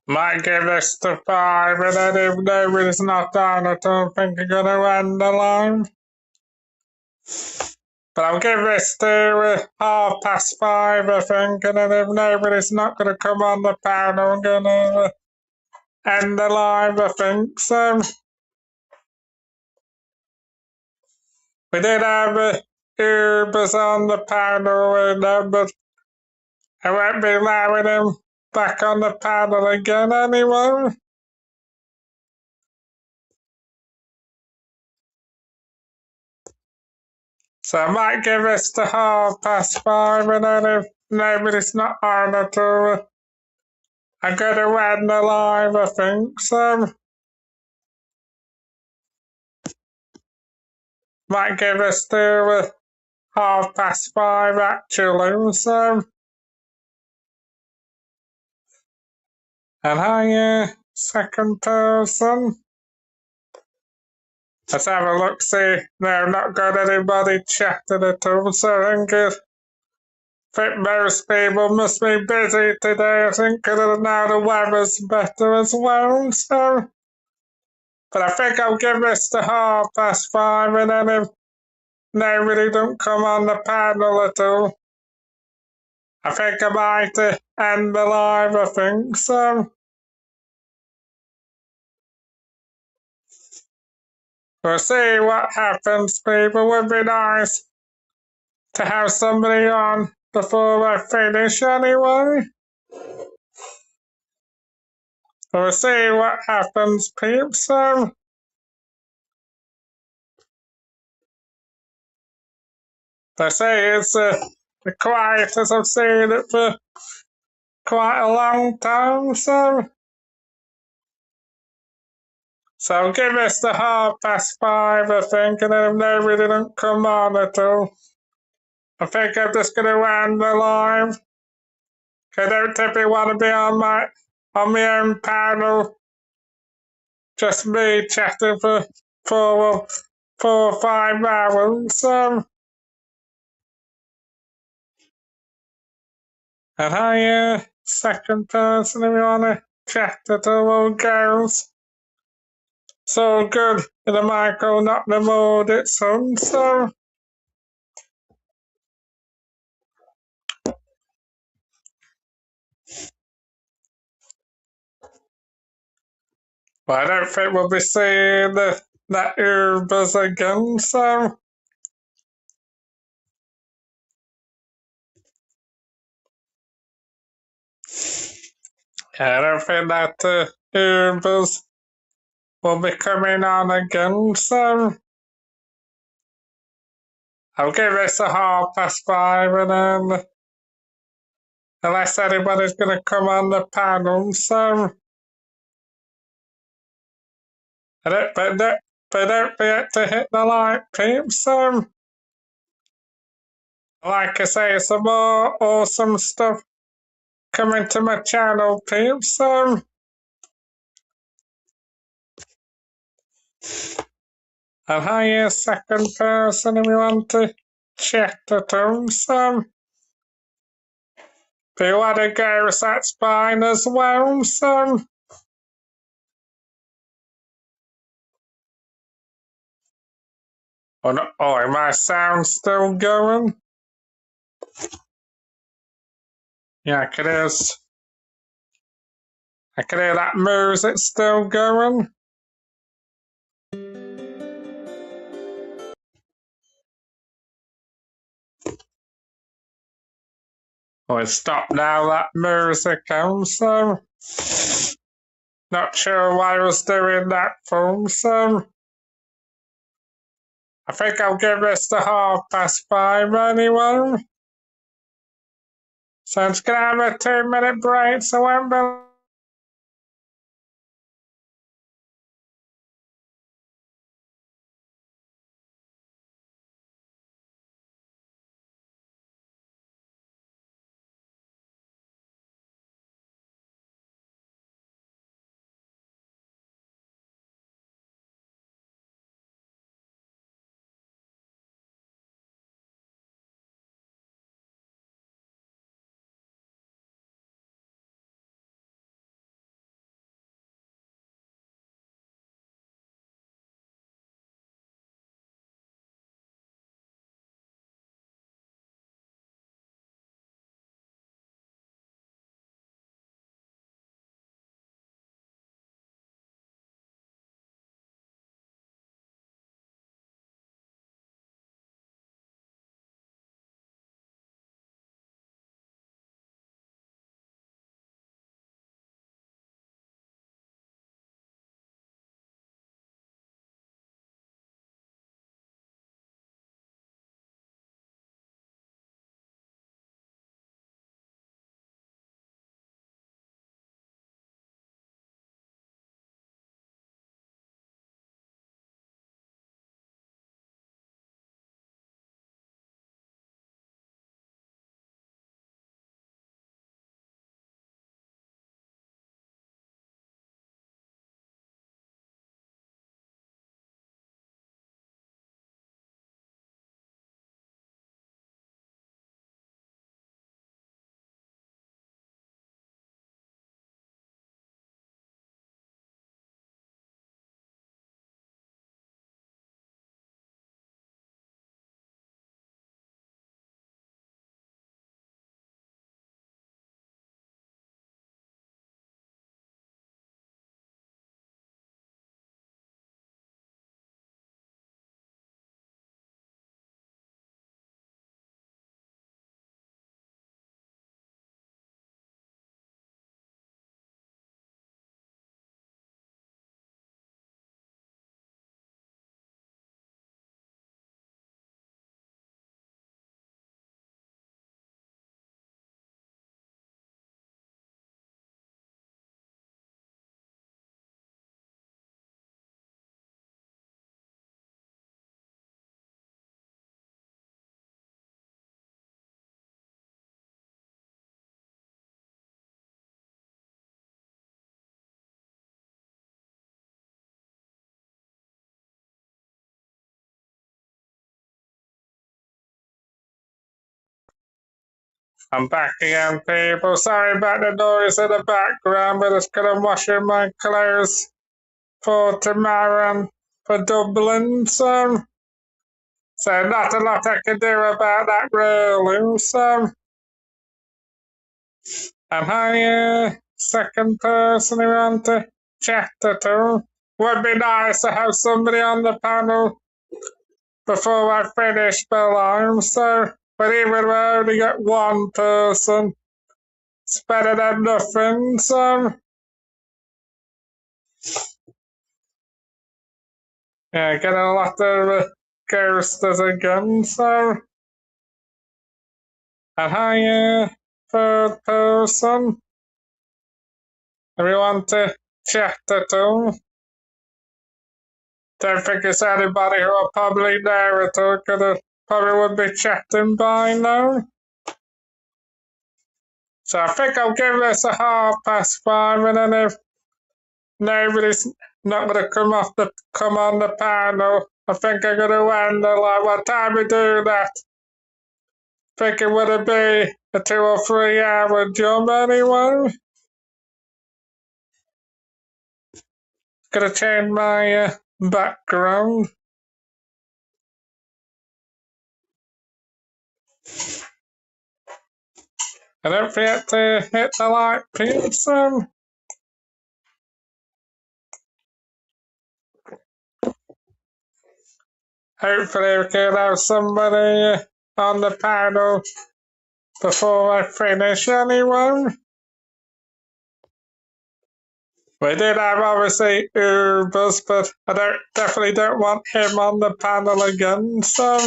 Might give this to 5, and then if nobody's not on, I don't think I'm gonna end the line. But I'll give this to 5:30, I think, and then if nobody's not gonna come on the panel, I'm gonna end the live, I think. So we did have Ubers on the panel, but I won't be allowing him back on the panel again anyway. So I might give this to 5:30, and then if nobody's not on at all, I'm gonna end the live, I think. So might give this to 5:30 actually. So and hi, second person. Let's have a look, see. No, I've not got anybody chatting at all, so I think most people must be busy today, I think, because now the weather's better as well, so. But I think I'll give this to 5:30, and then if nobody don't come on the panel at all, I think I might end the live, I think, so. We'll see what happens, people. Would be nice to have somebody on before I finish anyway. We'll see what happens, peeps. They say it's the quietest I've seen it for quite a long time, so give us the 5:30, I think, and then if nobody didn't come on at all, I think I'm just going to end the live. I don't typically want to be on my own panel, just me chatting for 4 or 5 hours. And I, second person, if you want to chat at all, girls. So good in the Michael, not the mood it's on, But I don't think we'll be seeing that Ubers again, I don't think that Ubers will be coming on again, I'll give this a 5:30 and then, unless anybody's going to come on the panel, but don't forget to hit the like, peeps, like I say, some more awesome stuff coming to my channel, peeps, and hi, second person, if you want to chat at all, if you want to go, that's fine as well, Oh, my sound still going? Yeah, I can hear that music still going. Oh, it stopped now, that music, not sure why I was doing that for, I think I'll give this the 5:30 anyway. So I'm just gonna have a 2-minute break, so I won't be I'm back again, people. Sorry about the noise in the background, but it's 'cause I'm washing my clothes for tomorrow and for Dublin, so not a lot I can do about that really, so am I second person who want to chat to? Would be nice to have somebody on the panel before I finish below, so but even if I only get one person, it's better than nothing, so yeah, getting a lot of ghosters again, so and hi third person. If you want to chat at all. Don't think it's anybody who will probably know it all, because I probably would be chatting by now. So I think I'll give this a 5:30, and then if nobody's not going to come on the panel, I think I'm going to end at like what time we do that. I think it would be a 2 or 3 hour job anyway. Gonna change my background. I don't forget to hit the like button. Hopefully we can have somebody on the panel before I finish anyway. We did have obviously Ubers, but I definitely don't want him on the panel again, so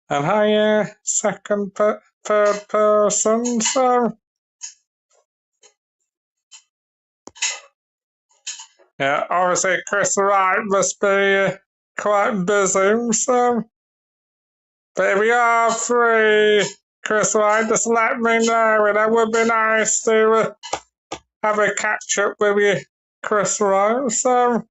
and hi third person, so yeah, obviously Chris Wright must be quite busy, so but if you are free, Chris Wright, just let me know, and it would be nice to have a catch up with you, Chris Wright, so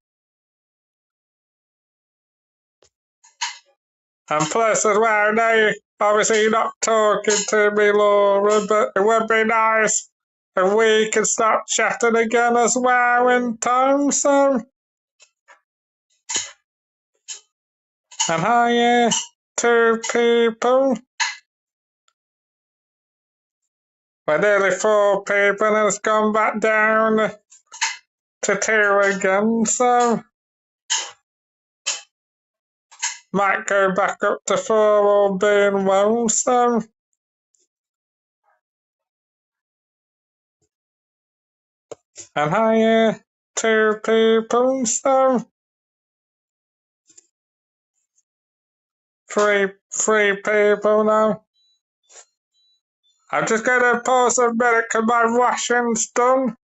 and plus as well, now obviously you're not talking to me, Laura, but it would be nice if we could start chatting again as well in time, so and hi, 2 people. We're nearly 4 people and it's gone back down to 2 again, so might go back up to 4 all being well, so and hi, 2 people, so three people now. I'm just gonna pause a minute because my washing's done.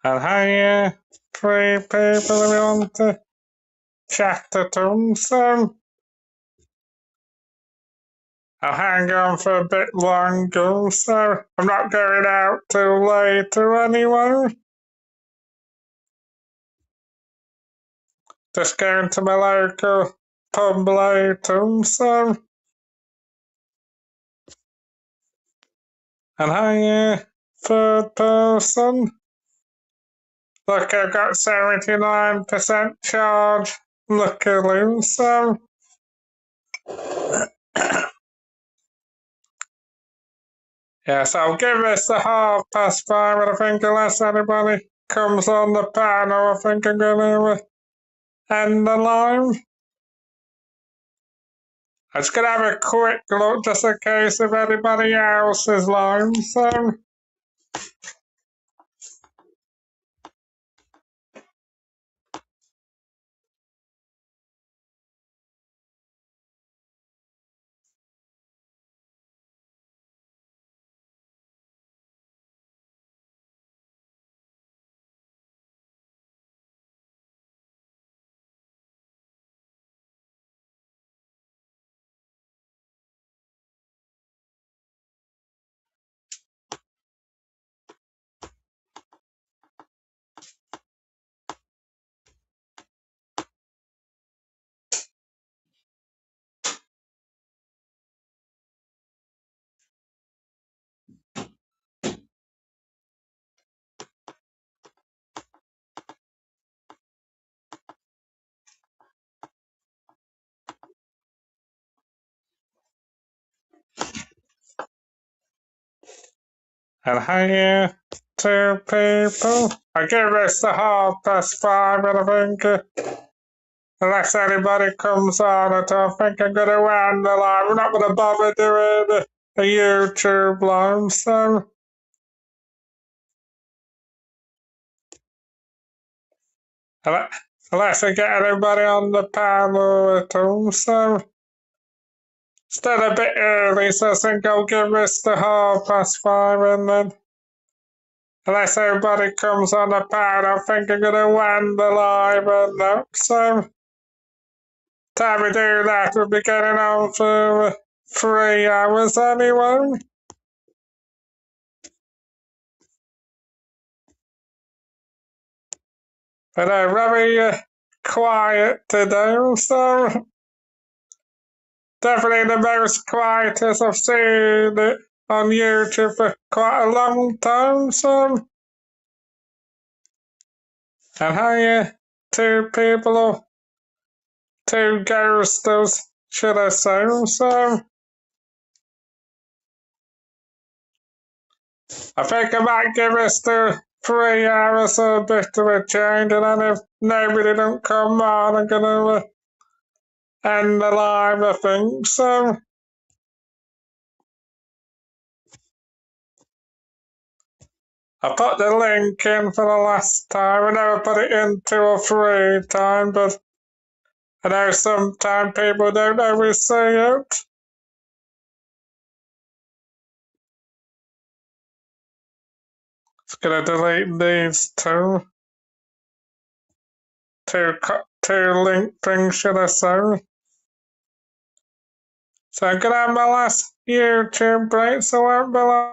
And hey, three people who want to chat at home, so I'll hang on for a bit longer, so I'm not going out till later anyway. Just going to my local pub later, so. And hey, third person. Look, I've got 79% charge. Luckily, so. Yes, I'll give this a 5:30, and I think unless anybody comes on the panel, I think I'm going to end the line. I'm just going to have a quick look just in case if anybody else is live, so. And hey, two people. I give this a 5:30, and I think unless anybody comes on it, I think I'm going to end the live. I'm not going to bother doing a YouTube live, so. Unless I get anybody on the panel at all, so. Still a bit early, so I think I'll give this the 5:30, and then. Unless everybody comes on the panel, I think I'm going to end the live, and so. Time we do that, we'll be getting on for 3 hours anyway. But very quiet today, so definitely the most quietest I've seen it on YouTube for quite a long time, so. And hey, two people, two ghosters, should I say, so. I think I might give us the 3 hours a bit of a change, and then if nobody don't come on, I'm gonna end the live, I think, so. I put the link in for the last time. I never put it in 2 or 3 times, but I know sometimes people don't always see it. Just gonna delete these two link things, should I say. So I'm gonna have my last YouTube break, so I won't be long.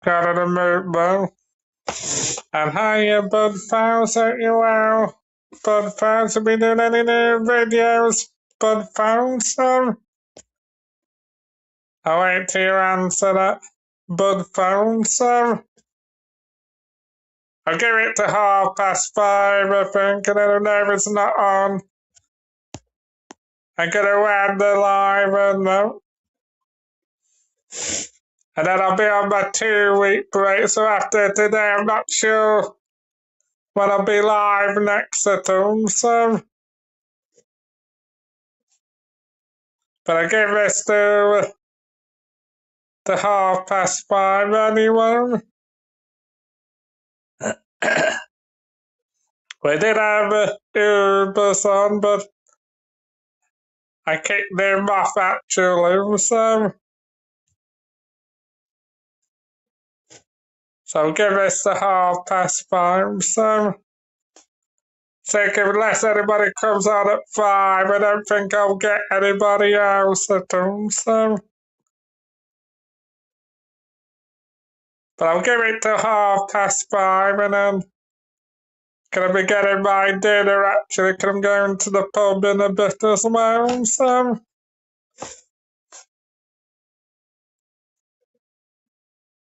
Got to move, bro. And hiya, Bud Fowls, hope you well. Bud Fowls, have been doing any new videos? Bud Fowls, I'll wait till you answer that. Bud Fowls, I'll give it to 5:30, I think, and then if it's not on, I'm gonna end the live and then I'll be on my 2 week break, so after today I'm not sure when I'll be live next at home, but I give this to the 5:30 anyway. We did have Ubers on, but I kicked them off actually, so give us the 5:30, so unless anybody comes on at 5, I don't think I'll get anybody else at home, but I'll give it to 5:30 and then gonna be getting my dinner actually, because I'm going to the pub in a bit as well,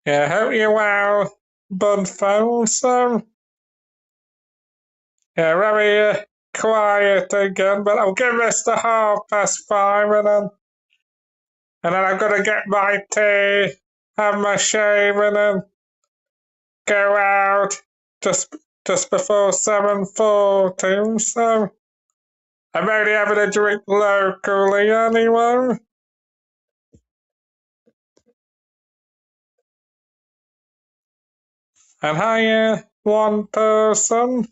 yeah, hope you're well, Budfell, yeah, very quiet again, but I'll give this to 5:30 and then I'm gonna get my tea, have my shave, and then go out just before 7:40, I'm only having a drink locally anyway. And hiya, one person.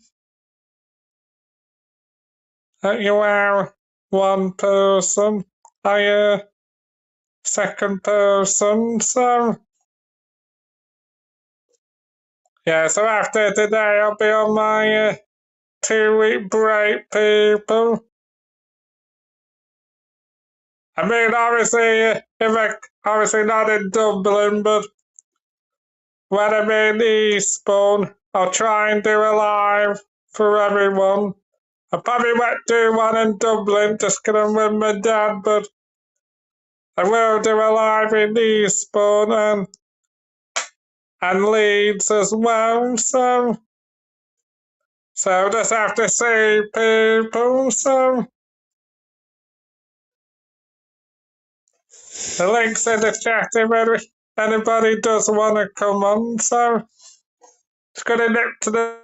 You are one person. Hiya, second person. Yeah, so after today, I'll be on my 2 week break, people. I mean, obviously, obviously not in Dublin, but when I'm in Eastbourne, I'll try and do a live for everyone. I probably won't do one in Dublin just 'cause I'm with my dad, but I will do a live in Eastbourne and Leeds as well, so just have to see people, the link's in the chat if anybody does want to come on, it's gonna nip to the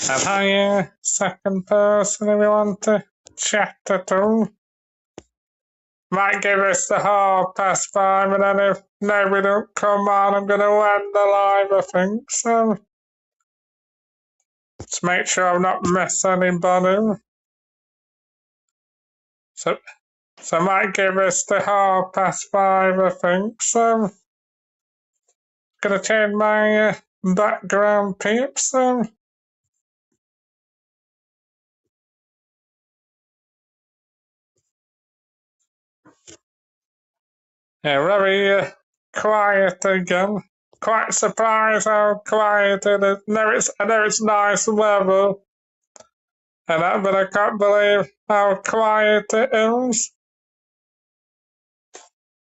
And hi, second person if you want to chat at all. Might give us the 5:30, and then if nobody don't come on, I'm going to end the live, I think. So, let's make sure I've not missed anybody. So I might give us the 5:30, I think. So, going to change my background, peeps. So, yeah, very quiet again. Quite surprised how quiet it is. I know it's nice weather, but I can't believe how quiet it is.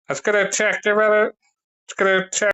I was gonna check if it. It's gonna check.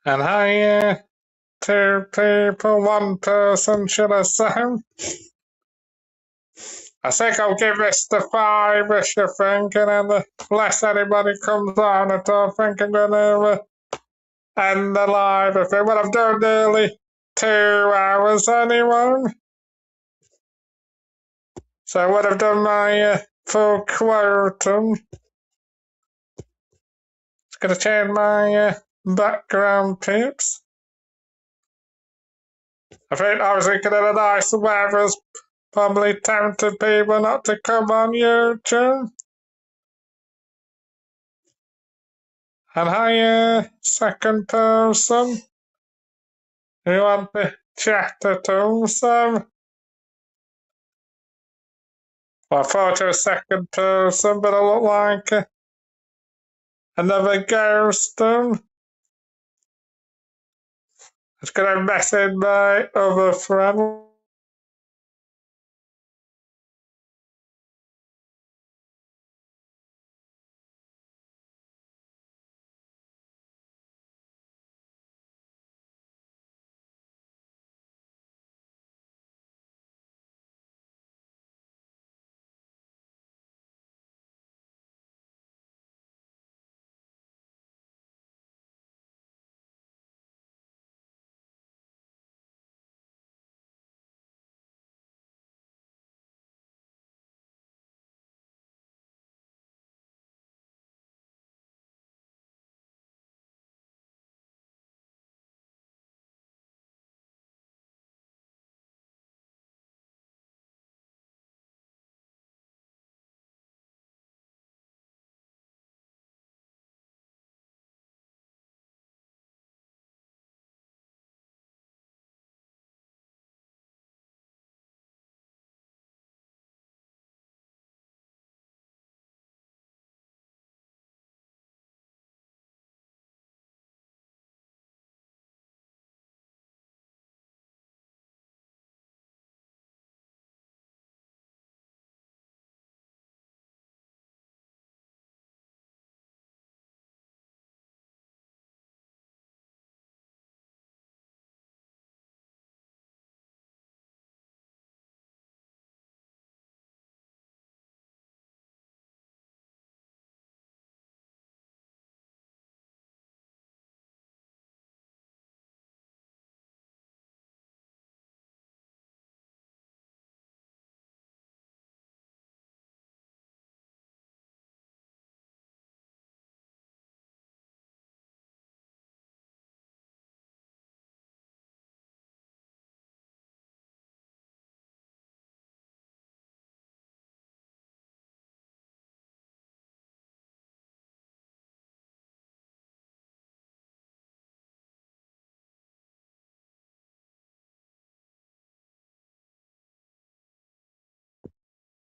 And hi, two people, one person, should I say? I think I'll give this the 5-ish, I think, and then unless anybody comes on at all, I think I'm gonna end the live. I think. Well, I've done nearly 2 hours anyway. So I would have done my full quota. It's gonna change my background, peeps. I think I was thinking of the nice weather's probably tempted people not to come on YouTube. And hi, second person. You want to chat at all, Sam? Well, I thought it was second person, but I look like another ghost. It's gonna message my other friend.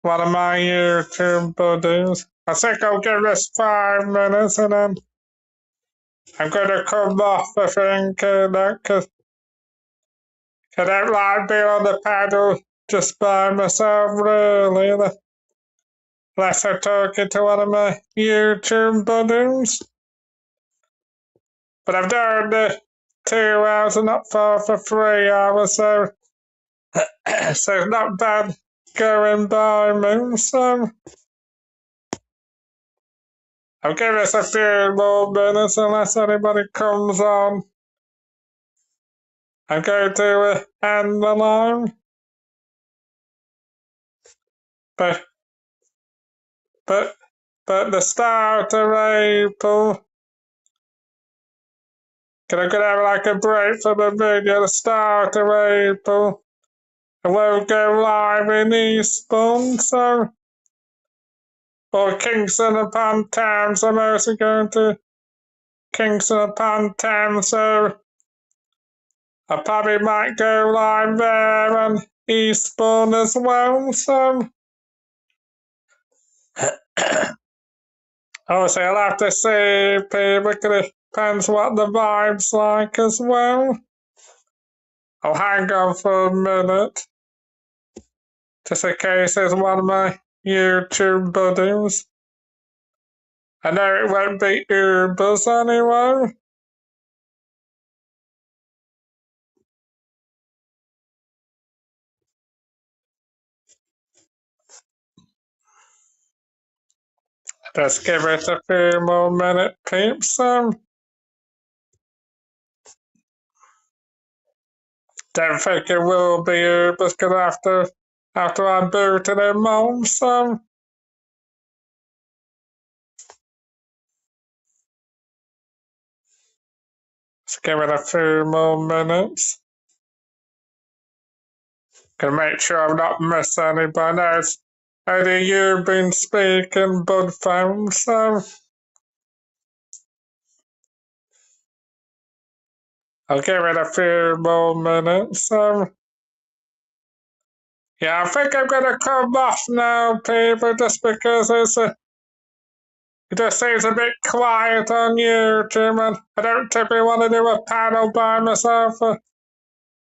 one of my YouTube buddies. I think I'll give this 5 minutes and then I'm gonna come off the thing, because I don't like being on the panel just by myself, really, unless I'm talking to one of my YouTube buddies. But I've done the 2 hours and not far for 3 hours, so it's not bad going by me, so I'll give us a few more minutes unless anybody comes on. I'm going to end the line. But the start of April, can I get have like a break for the video? The start of April, I will go live in Eastbourne, so, or Kingston upon Thames. I'm also going to Kingston upon Thames, so I probably might go live there and Eastbourne as well, so. Obviously, I'll have to see people, because it depends what the vibe's like as well. I'll hang on for a minute, just in case there's one of my YouTube buddies. I know it won't be Ubers anyway. Just give it a few more minutes, peeps. Don't think it will be Ubers, because after I booted them on, so. Just give it a few more minutes. Can make sure I'm not missing anybody. No, it's only you been speaking, Bud Phone, so. I'll give it a few more minutes, so. Yeah, I think I'm gonna come off now, people, just because it just seems a bit quiet on YouTube, and I don't typically want to do a panel by myself, or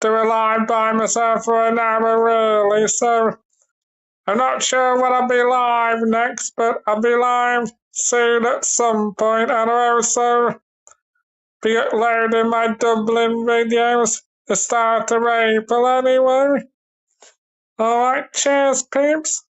do a live by myself for an hour, really, so I'm not sure when I'll be live next, but I'll be live soon at some point, and I'll also be uploading my Dublin videos the start of April anyway. Alright, cheers, peeps.